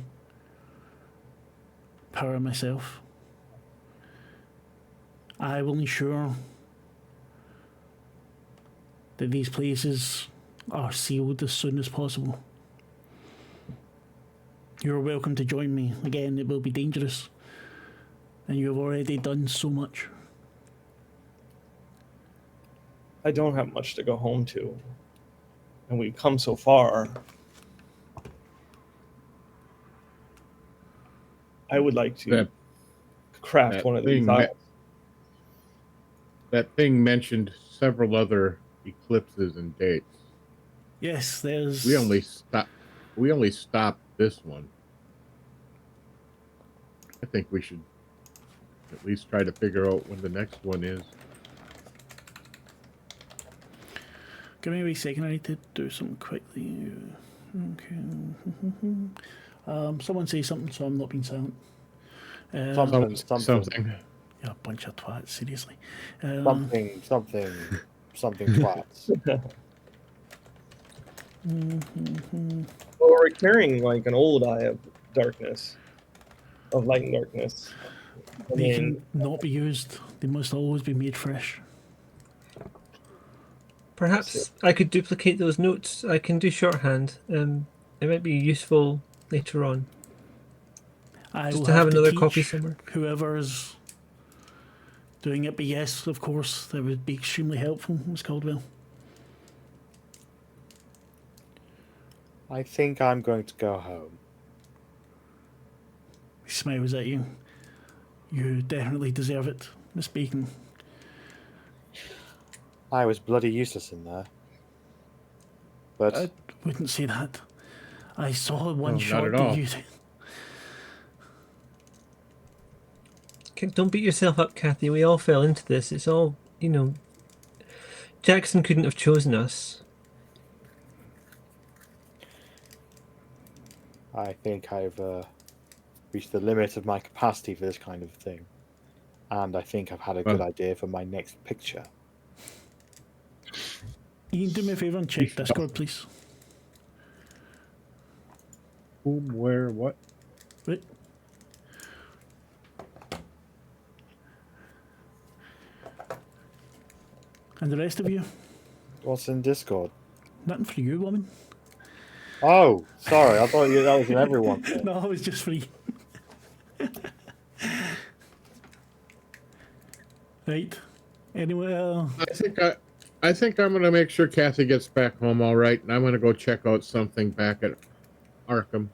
power myself. I will ensure that these places are sealed as soon as possible. You're welcome to join me. Again, it will be dangerous, and you have already done so much. I don't have much to go home to, and we've come so far. I would like to craft one of these items. That thing mentioned several other eclipses and dates. Yes, there's... We only stopped this one. I think we should at least try to figure out when the next one is. Give me a wee second. I need to do something quickly. Okay. Someone say something, so I'm not being silent. Something. You're a bunch of twats. Seriously. Something twats. Well, we're carrying like an old eye of darkness, of light and darkness. I They mean, can not be used. They must always be made fresh. Perhaps I could duplicate those notes. I can do shorthand. It might be useful later on. I Just will to have another teach copy somewhere. whoever's doing it, but yes, of course, that would be extremely helpful, Miss Caldwell. I think I'm going to go home. He smiles at you. You definitely deserve it, Miss Bacon. I was bloody useless in there. But I wouldn't say that. I saw one No, shot not at that all. you. Don't beat yourself up, Kathy. We all fell into this. It's all, Jackson couldn't have chosen us. I think I've reached the limit of my capacity for this kind of thing. And I think I've had a good idea for my next picture. You can do me a favour and check Discord, please. Whom, where, what? Right. And the rest of you? What's in Discord? Nothing for you, woman. Oh, sorry. I thought that was an everyone thing. No, it was just for you. Right. Anyway, I think I'm gonna make sure Kathy gets back home all right, and I'm gonna go check out something back at Arkham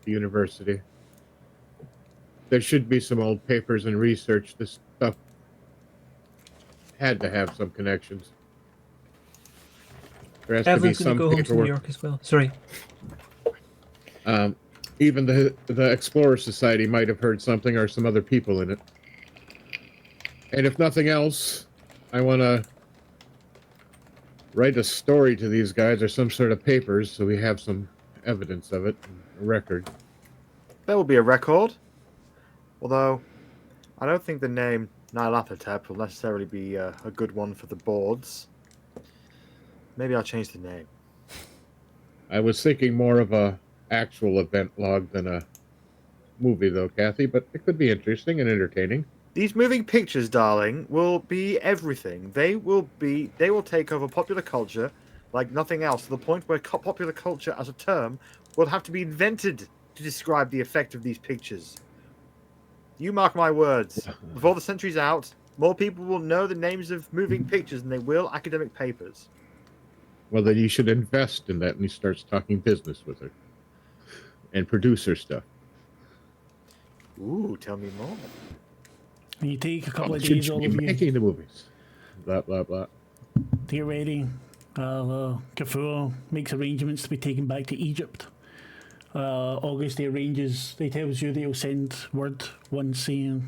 University. There should be some old papers and research. This stuff had to have some connections. There has to be Evelyn's going to some go home to New paperwork. York as well. Sorry. Even the Explorer Society might have heard something, or some other people in it. And if nothing else, I want to write a story to these guys, or some sort of papers, so we have some evidence of it, a record. There will be a record. Although, I don't think the name Nyarlathotep will necessarily be a good one for the boards. Maybe I'll change the name. I was thinking more of a actual event log than a movie, though, Kathy, but it could be interesting and entertaining. These moving pictures, darling, will be everything. They will take over popular culture like nothing else, to the point where popular culture as a term will have to be invented to describe the effect of these pictures. You mark my words. Before the century's out, more people will know the names of moving pictures than they will academic papers. Well, then you should invest in that, and he starts talking business with her. And producer stuff. Ooh, tell me more. and you take a couple of Should days, you all be of you, making the movies? Blah, blah, blah. to get ready. Cthulhu makes arrangements to be taken back to Egypt. August, he tells you that he'll send word once he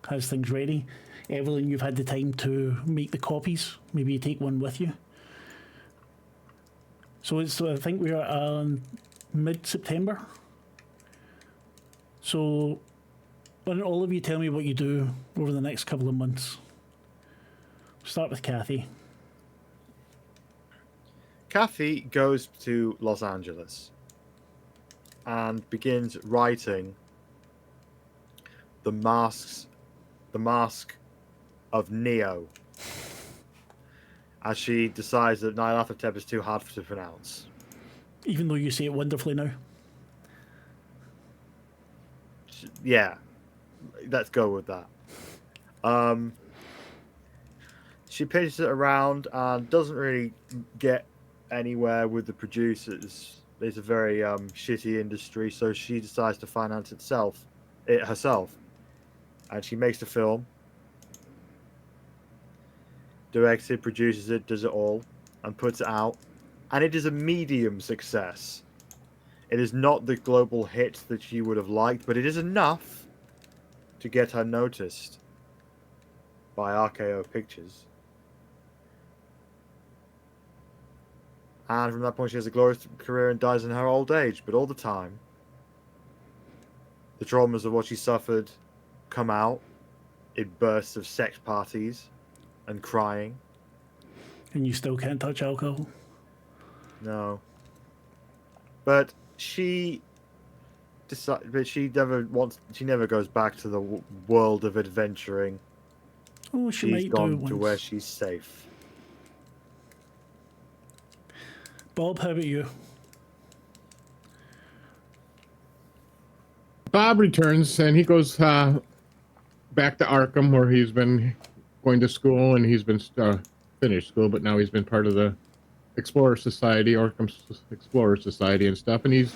has things ready. Evelyn, you've had the time to make the copies. Maybe you take one with you. So I think we are mid-September. So why don't all of you tell me what you do over the next couple of months? Start with Kathy. Kathy goes to Los Angeles and begins writing the mask of Neo, as she decides that Nyarlathotep is too hard to pronounce. Even though you say it wonderfully now. Yeah, let's go with that. She pitches it around and doesn't really get anywhere with the producers. It's a very shitty industry, so she decides to finance it herself. And she makes the film, directs it, produces it, does it all, and puts it out. And it is a medium success. It is not the global hit that she would have liked, but it is enough to get her noticed by RKO Pictures. And from that point, she has a glorious career and dies in her old age. But all the time, the traumas of what she suffered come out in bursts of sex parties and crying. And you still can't touch alcohol? No. But she never goes back to the world of adventuring. Oh, she She's might do gone once. to where she's safe. Bob, how about you? Bob returns and he goes back to Arkham, where he's been going to school, and he's been finished school, but now he's been part of the Explorer Society, Arkham Explorer Society and stuff, and he's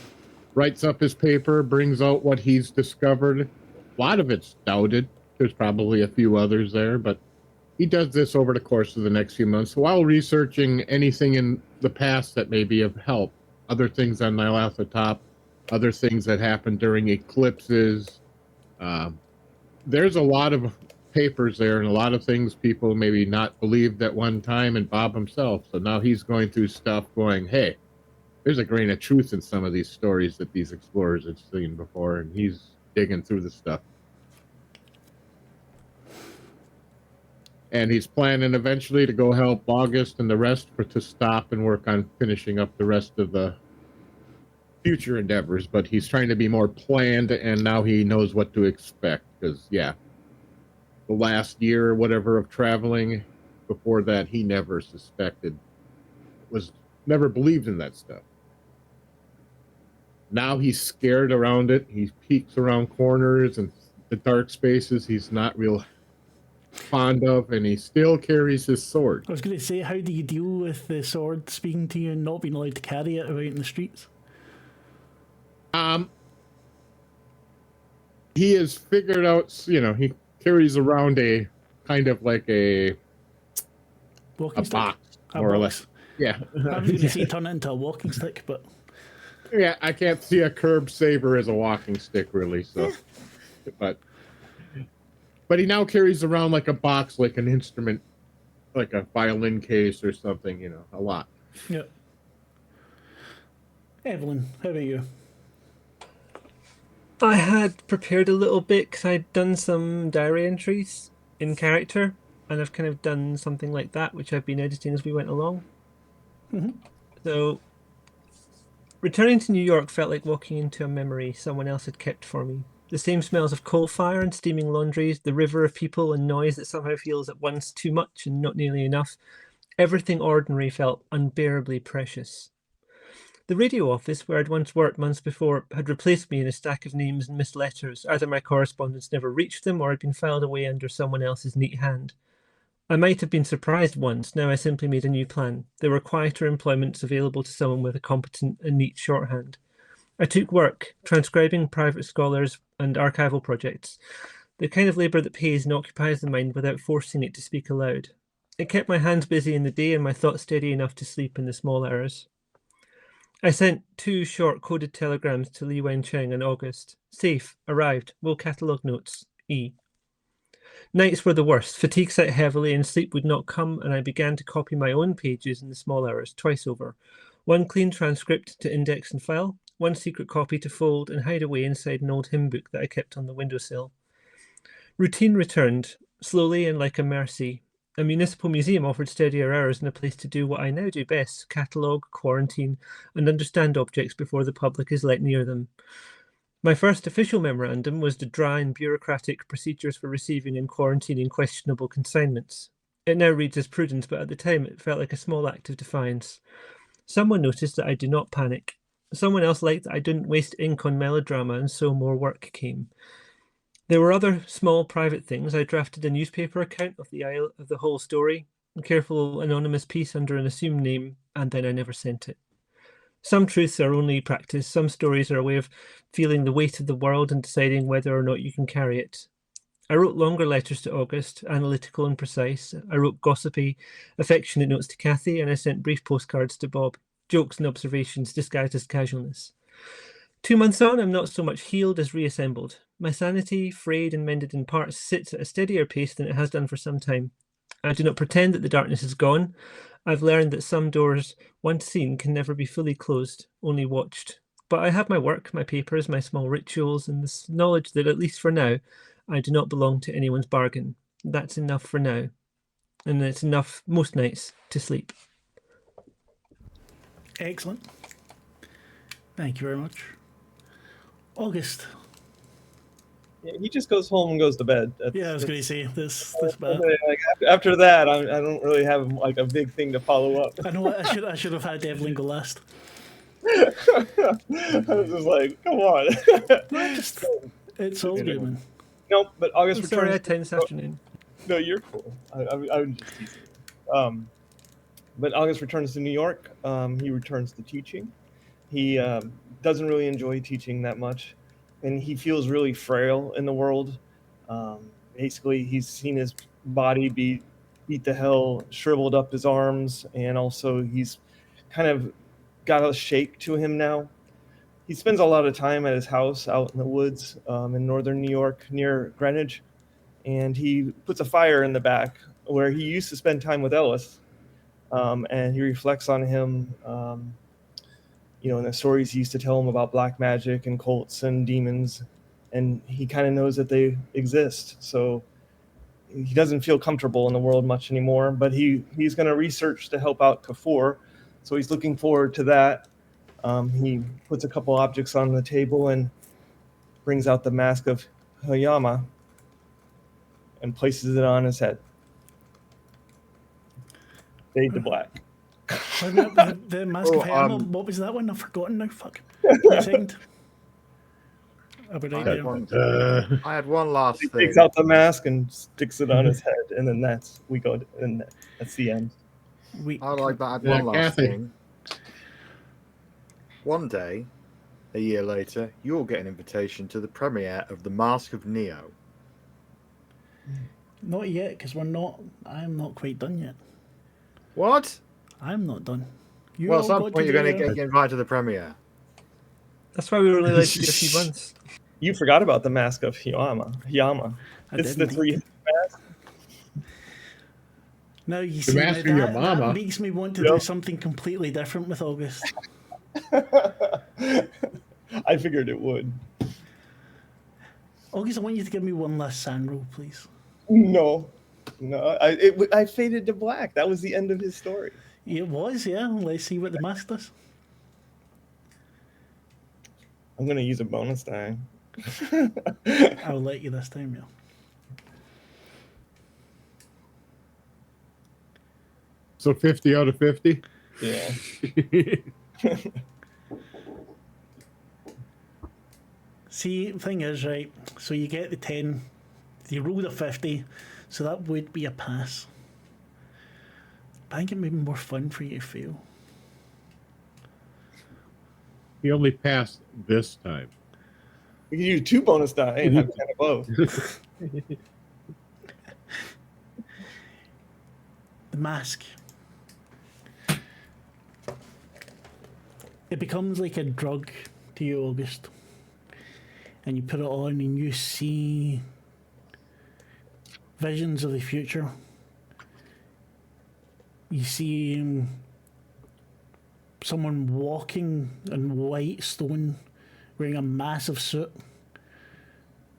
writes up his paper, brings out what he's discovered. A lot of it's doubted. There's probably a few others there, but he does this over the course of the next few months while researching anything in the past that may be of help. Other things on Nyarlathotep, other things that happened during eclipses. There's a lot of papers there and a lot of things people maybe not believed at one time, and Bob himself. So now he's going through stuff going, hey, there's a grain of truth in some of these stories that these explorers have seen before, and he's digging through the stuff. And he's planning eventually to go help August and the rest to stop and work on finishing up the rest of the future endeavors, but he's trying to be more planned, and now he knows what to expect, because the last year or whatever of traveling before that, he never suspected, never believed in that stuff. Now he's scared around it. He peeks around corners and the dark spaces he's not real fond of, and he still carries his sword. I was going to say, how do you deal with the sword speaking to you and not being allowed to carry it out in the streets? He has figured out, he carries around a kind of like a Walking stick? box, more or less. Yeah. I was going to say turn it into a walking stick, but... Yeah, I can't see a curb saber as a walking stick, really, so... But he now carries around like a box, like an instrument, like a violin case or something, a lot. Yeah. Evelyn, how about you? I had prepared a little bit because I'd done some diary entries in character, and I've kind of done something like that, which I've been editing as we went along. Mm-hmm. So, returning to New York felt like walking into a memory someone else had kept for me. The same smells of coal fire and steaming laundries, the river of people and noise that somehow feels at once too much and not nearly enough. Everything ordinary felt unbearably precious. The radio office, where I'd once worked months before, had replaced me in a stack of names and missed letters. Either my correspondence never reached them or had been filed away under someone else's neat hand. I might have been surprised once, now I simply made a new plan. There were quieter employments available to someone with a competent and neat shorthand. I took work, transcribing private scholars and archival projects, the kind of labour that pays and occupies the mind without forcing it to speak aloud. It kept my hands busy in the day and my thoughts steady enough to sleep in the small hours. I sent 2 short coded telegrams to Li Wencheng in August. Safe, arrived, will catalogue notes, E. Nights were the worst. Fatigue set heavily and sleep would not come, and I began to copy my own pages in the small hours twice over. 1 clean transcript to index and file, 1 secret copy to fold and hide away inside an old hymn book that I kept on the windowsill. Routine returned, slowly and like a mercy. A municipal museum offered steadier hours and a place to do what I now do best, catalogue, quarantine, and understand objects before the public is let near them. My first official memorandum was the dry and bureaucratic procedures for receiving and quarantining questionable consignments. It now reads as prudence, but at the time it felt like a small act of defiance. Someone noticed that I do not panic. Someone else liked that I didn't waste ink on melodrama, and so more work came. There were other small private things. I drafted a newspaper account of the whole story, a careful anonymous piece under an assumed name, and then I never sent it. Some truths are only practice. Some stories are a way of feeling the weight of the world and deciding whether or not you can carry it. I wrote longer letters to August, analytical and precise. I wrote gossipy, affectionate notes to Kathy, and I sent brief postcards to Bob, jokes and observations disguised as casualness. 2 months on, I'm not so much healed as reassembled. My sanity, frayed and mended in parts, sits at a steadier pace than it has done for some time. I do not pretend that the darkness is gone. I've learned that some doors, once seen, can never be fully closed, only watched. But I have my work, my papers, my small rituals, and this knowledge that, at least for now, I do not belong to anyone's bargain. That's enough for now. And it's enough, most nights, to sleep. Excellent. Thank you very much. August. Yeah, he just goes home and goes to bed. Yeah, I was going to say this bit. Like, after that, I don't really have like a big thing to follow up. I know what I should have had Evelyn go last. I was just like, come on. No, it's all good, man. No, but August I'm sorry I returns. had time this afternoon. No, you're cool. I would just tease you. But August returns to New York. He returns to teaching. He doesn't really enjoy teaching that much, and he feels really frail in the world. Basically, he's seen his body be beat to hell, shriveled up his arms, and also he's kind of got a shake to him now. He spends a lot of time at his house out in the woods in northern New York near Greenwich, and he puts a fire in the back where he used to spend time with Ellis, and he reflects on him, and the stories he used to tell him about black magic and cults and demons, and he kind of knows that they exist. So he doesn't feel comfortable in the world much anymore, but he's going to research to help out Kafur, so he's looking forward to that. He puts a couple objects on the table and brings out the mask of Hayama and places it on his head. Fade to black. The Mask of Hammer, what was that one? I've forgotten now. Fuck. Wait a second. I'll be right there. I had one last He thing. takes out the mask and sticks it on his head, and then that's the end. I like that. I had Yeah, one last Kathy. thing. One day, a year later, you'll get an invitation to the premiere of The Mask of Neo. Not yet, because I'm not quite done yet. What? I'm not done. You Well, at all some got point, to you're going do to get invited to the premiere. That's why we were only allowed to do a few months. You forgot about the mask of Hayama. I It's the didn't. three mask. Now you see, Mask of your that mama. makes me want to Yep. do something completely different with August. I figured it would. August, I want you to give me one last sand roll, please. No, I faded to black. That was the end of his story. It was, yeah. Let's see what the mask does. I'm gonna use a bonus die. I'll let you this time, yeah. So 50 out of 50? Yeah. See, the thing is, right, so you get the 10, you rolled a 50, so that would be a pass. But I think it may be more fun for you to fail. He only passed this time. We can use 2 bonus die and have 10 above. The mask. It becomes like a drug to you, August. And you put it on and you see visions of the future. You see someone walking in white stone, wearing a massive suit.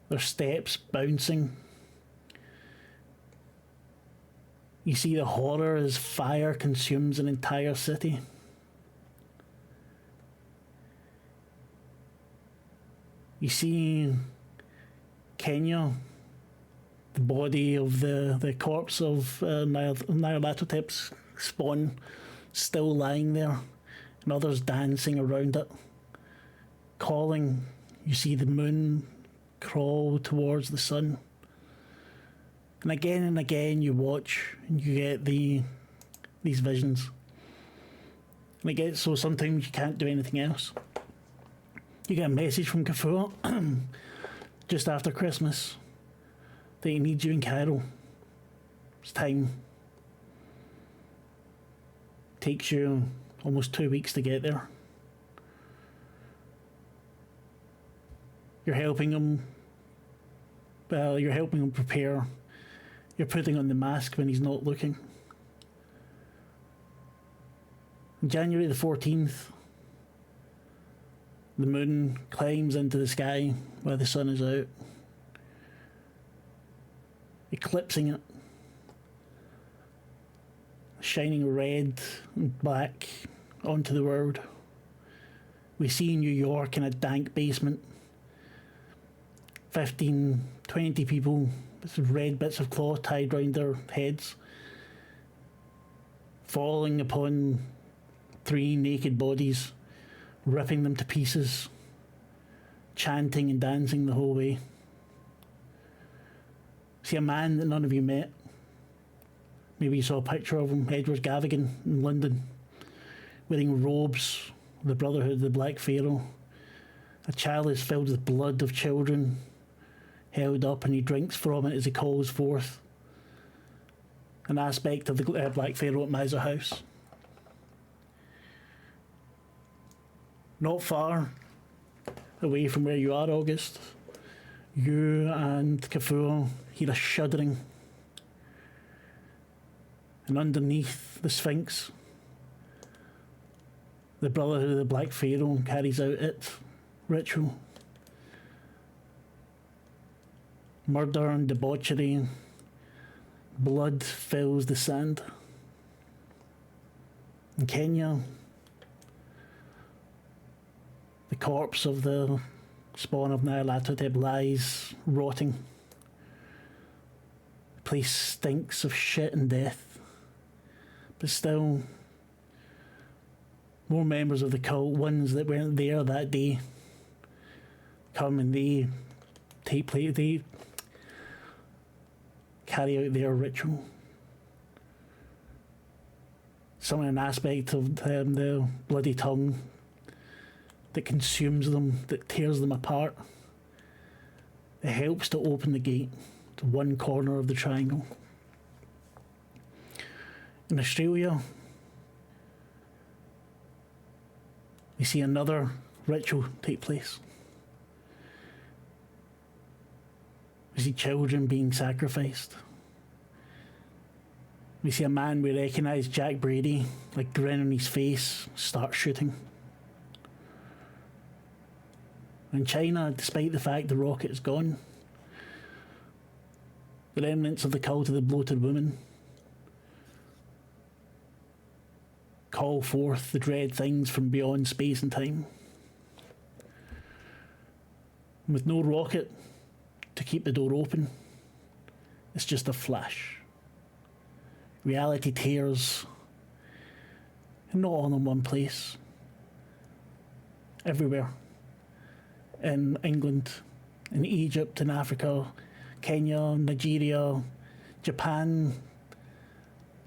Their steps bouncing. You see the horror as fire consumes an entire city. You see Kenya, the body of the corpse of Nyarlathotep's spawn, still lying there, and others dancing around it, calling. You see the moon crawl towards the sun. And again you watch and you get these visions. And it gets so sometimes you can't do anything else. You get a message from Kafur just after Christmas that he needs you in Cairo. It's time. Takes you almost 2 weeks to get there. You're helping him. Well, you're helping him prepare You're putting on the mask when he's not looking. January the 14th, the moon climbs into the sky where the sun is out, eclipsing it, shining red and black onto the world. We see New York in a dank basement. 15, 20 people with red bits of cloth tied round their heads, falling upon 3 naked bodies, ripping them to pieces, chanting and dancing the whole way. See a man that none of you met. Maybe you saw a picture of him, Edward Gavigan in London, wearing robes, the Brotherhood of the Black Pharaoh. A chalice filled with blood of children held up, and he drinks from it as he calls forth an aspect of the Black Pharaoh at Miser House. Not far away from where you are, August, you and Kafua hear a shuddering. And underneath the Sphinx, the Brotherhood of the Black Pharaoh carries out its ritual. Murder and debauchery, blood fills the sand. In Kenya, the corpse of the spawn of Nyarlathotep lies rotting. The place stinks of shit and death. But still, more members of the cult, ones that weren't there that day, come and they carry out their ritual. Summon an aspect of the bloody tongue that consumes them, that tears them apart. It helps to open the gate to one corner of the triangle. In Australia, we see another ritual take place. We see children being sacrificed. We see a man we recognise, Jack Brady, like grin on his face, start shooting. In China, despite the fact the rocket is gone, the remnants of the cult of the bloated woman call forth the dread things from beyond space and time. And with no rocket to keep the door open, it's just a flash. Reality tears, and not all in one place. Everywhere. In England, in Egypt, in Africa, Kenya, Nigeria, Japan,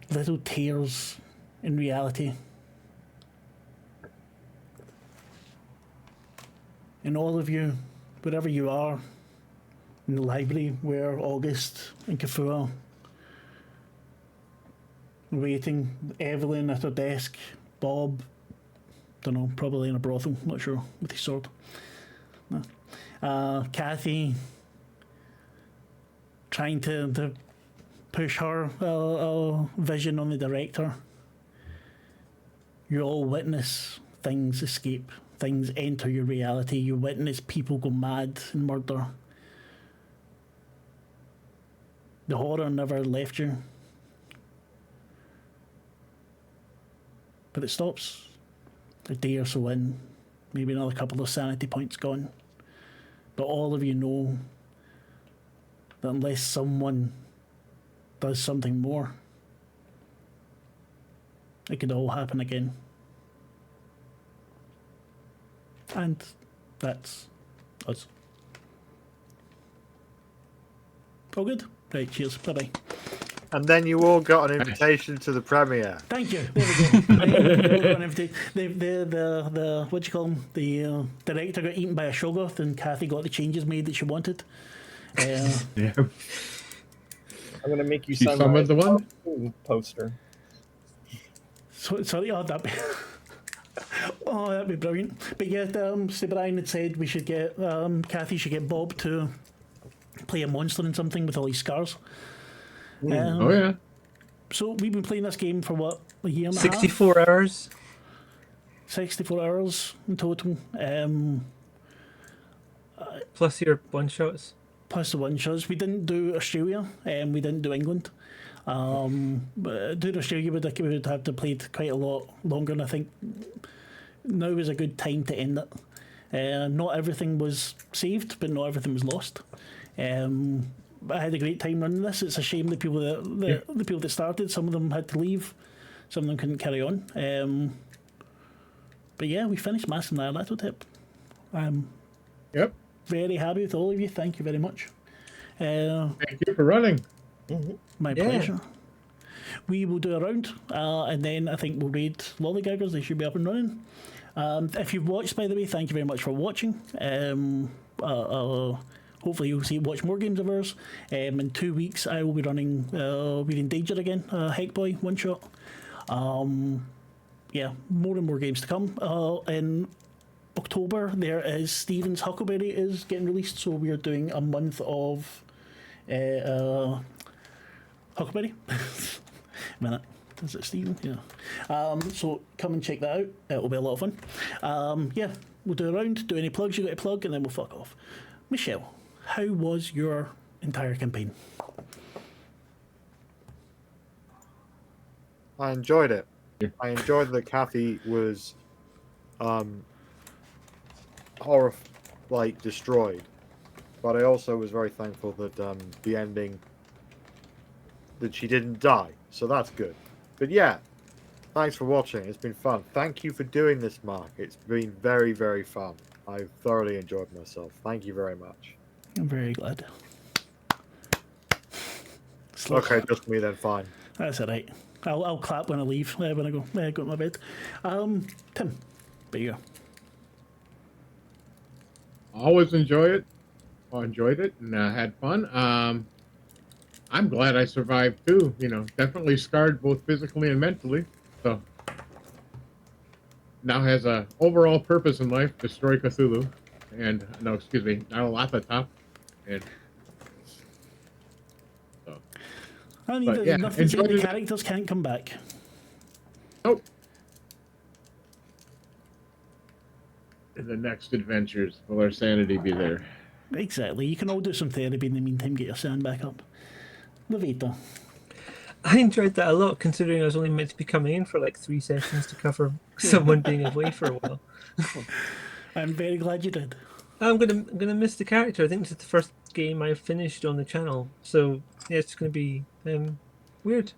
little tears in reality. And all of you, wherever you are, in the library where August and Kafua waiting, Evelyn at her desk, Bob, don't know, probably in a brothel, not sure, with his sword. No. Kathy trying to push her vision on the director. You all witness things escape, things enter your reality. You witness people go mad and murder. The horror never left you. But it stops a day or so in, maybe another couple of sanity points gone. But all of you know that unless someone does something more, it could all happen again. And that's us. All good? Right, cheers. Bye-bye. And then you all got an invitation to the premiere. Thank you. There we go. The what do you call them? The director got eaten by a shoggoth, and Kathy got the changes made that she wanted. Yeah. I'm gonna make you She sign summoned the one? poster. So, sorry, oh, that'd be brilliant. But yeah, Sir Brian had said we should get Kathy should get Bob to play a monster in something with all his scars. Oh yeah. So we've been playing this game for what, a year and a half? 64 hours. 64 hours in total. Plus your one shots. Plus the one shots. We didn't do Australia, and we didn't do England. But doing Australia would have to played quite a lot longer, and I think now is a good time to end it. Not everything was saved, but not everything was lost. But I had a great time running this. It's a shame the people the people that started, some of them had to leave, some of them couldn't carry on. But yeah, we finished Mass and Nyarlathotep. I'm Yep. very happy with all of you. Thank you very much. Thank you for running. My pleasure. We will do a round, and then I think we'll raid Lollygaggers. They should be up and running. If you've watched, by the way, thank you very much for watching. Hopefully you'll watch more games of ours. In 2 weeks, I will be running We're in Danger again, Heck Boy, one shot. Yeah, more and more games to come. In October, there is Stephen's Huckleberry is getting released, so we are doing a month of Huckleberry. A minute. Is it Stephen? Yeah. So come and check that out. It'll be a lot of fun. Yeah, we'll do a round, do any plugs you got to plug, and then we'll fuck off. Michelle, how was your entire campaign? I enjoyed it. I enjoyed that Kathy was destroyed. But I also was very thankful that the ending, that she didn't die. So that's good. But yeah, thanks for watching. It's been fun. Thank you for doing this, Mark. It's been very, very fun. I've thoroughly enjoyed myself. Thank you very much. I'm very glad. Okay, just me then, fine. That's all right. I'll clap when I leave, when I go to my bed. Tim, there you go. Always enjoyed it, and had fun. I'm glad I survived too. Definitely scarred both physically and mentally. So now has a overall purpose in life: destroy Cthulhu, and Nyarlathotep, and so. I mean, there's nothing saying the characters can't come back. Nope. In the next adventures, will our sanity be there? Exactly. You can all do some therapy in the meantime, get your sand back up. Lavaita. I enjoyed that a lot, considering I was only meant to be coming in for like 3 sessions to cover someone being away for a while. I'm very glad you did. I'm gonna miss the character. I think this is the first game I've finished on the channel, so yeah, it's gonna be weird.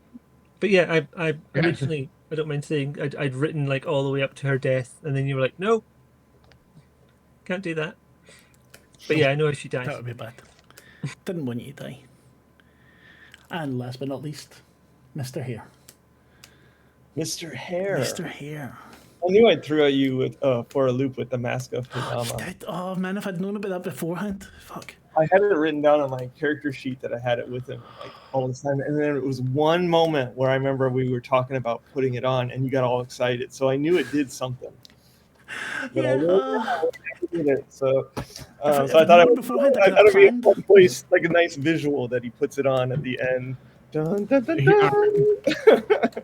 But yeah, I originally, I don't mind saying, I'd written like all the way up to her death, and then you were like, no, can't do that. But yeah, I know if she dies. That would be bad. Didn't want you to die. And last but not least, Mr. Hare. Mr. Hare. Mr. Hare. I knew I'd throw you with for a loop with the Mask of Oh, Hidama. you did? Oh man, if I'd known about that beforehand, fuck. I had it written down on my character sheet that I had it with him like all the time, and then it was one moment where I remember we were talking about putting it on, and you got all excited, so I knew it did something. But Yeah. So I thought it would be a fun place, like a nice visual that he puts it on at the end. Dun, dun, dun, dun.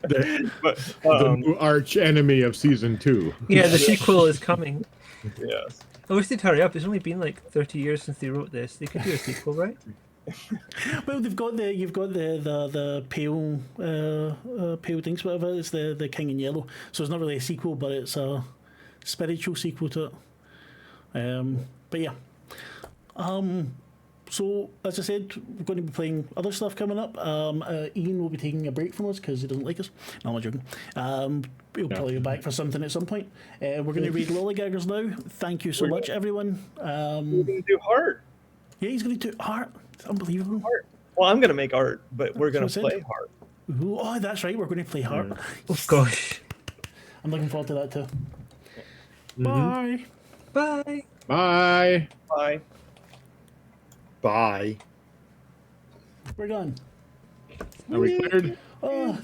The new arch enemy of season 2. Yeah, the sequel is coming. Yes. I wish they'd hurry up. It's only been like 30 years since they wrote this. They could do a sequel, right? Well, you've got the pale things, whatever. It's the King in Yellow. So it's not really a sequel, but it's a spiritual sequel to it. But yeah. So as I said, we're going to be playing other stuff coming up. Ian will be taking a break from us because he doesn't like us. No, I'm not joking. He'll probably be back for something at some point. We're going to read Lollygaggers now. Thank you so much, everyone. We're going to do Heart. Yeah, he's going to do Heart. It's unbelievable. Heart. Well, I'm going to make Art, but we're going to play Heart. Ooh, oh, that's right. We're going to play Heart. Oh gosh. I'm looking forward to that too. Mm-hmm. Bye. Bye. Bye. Bye. Bye. We're done. Are we cleared? Oh,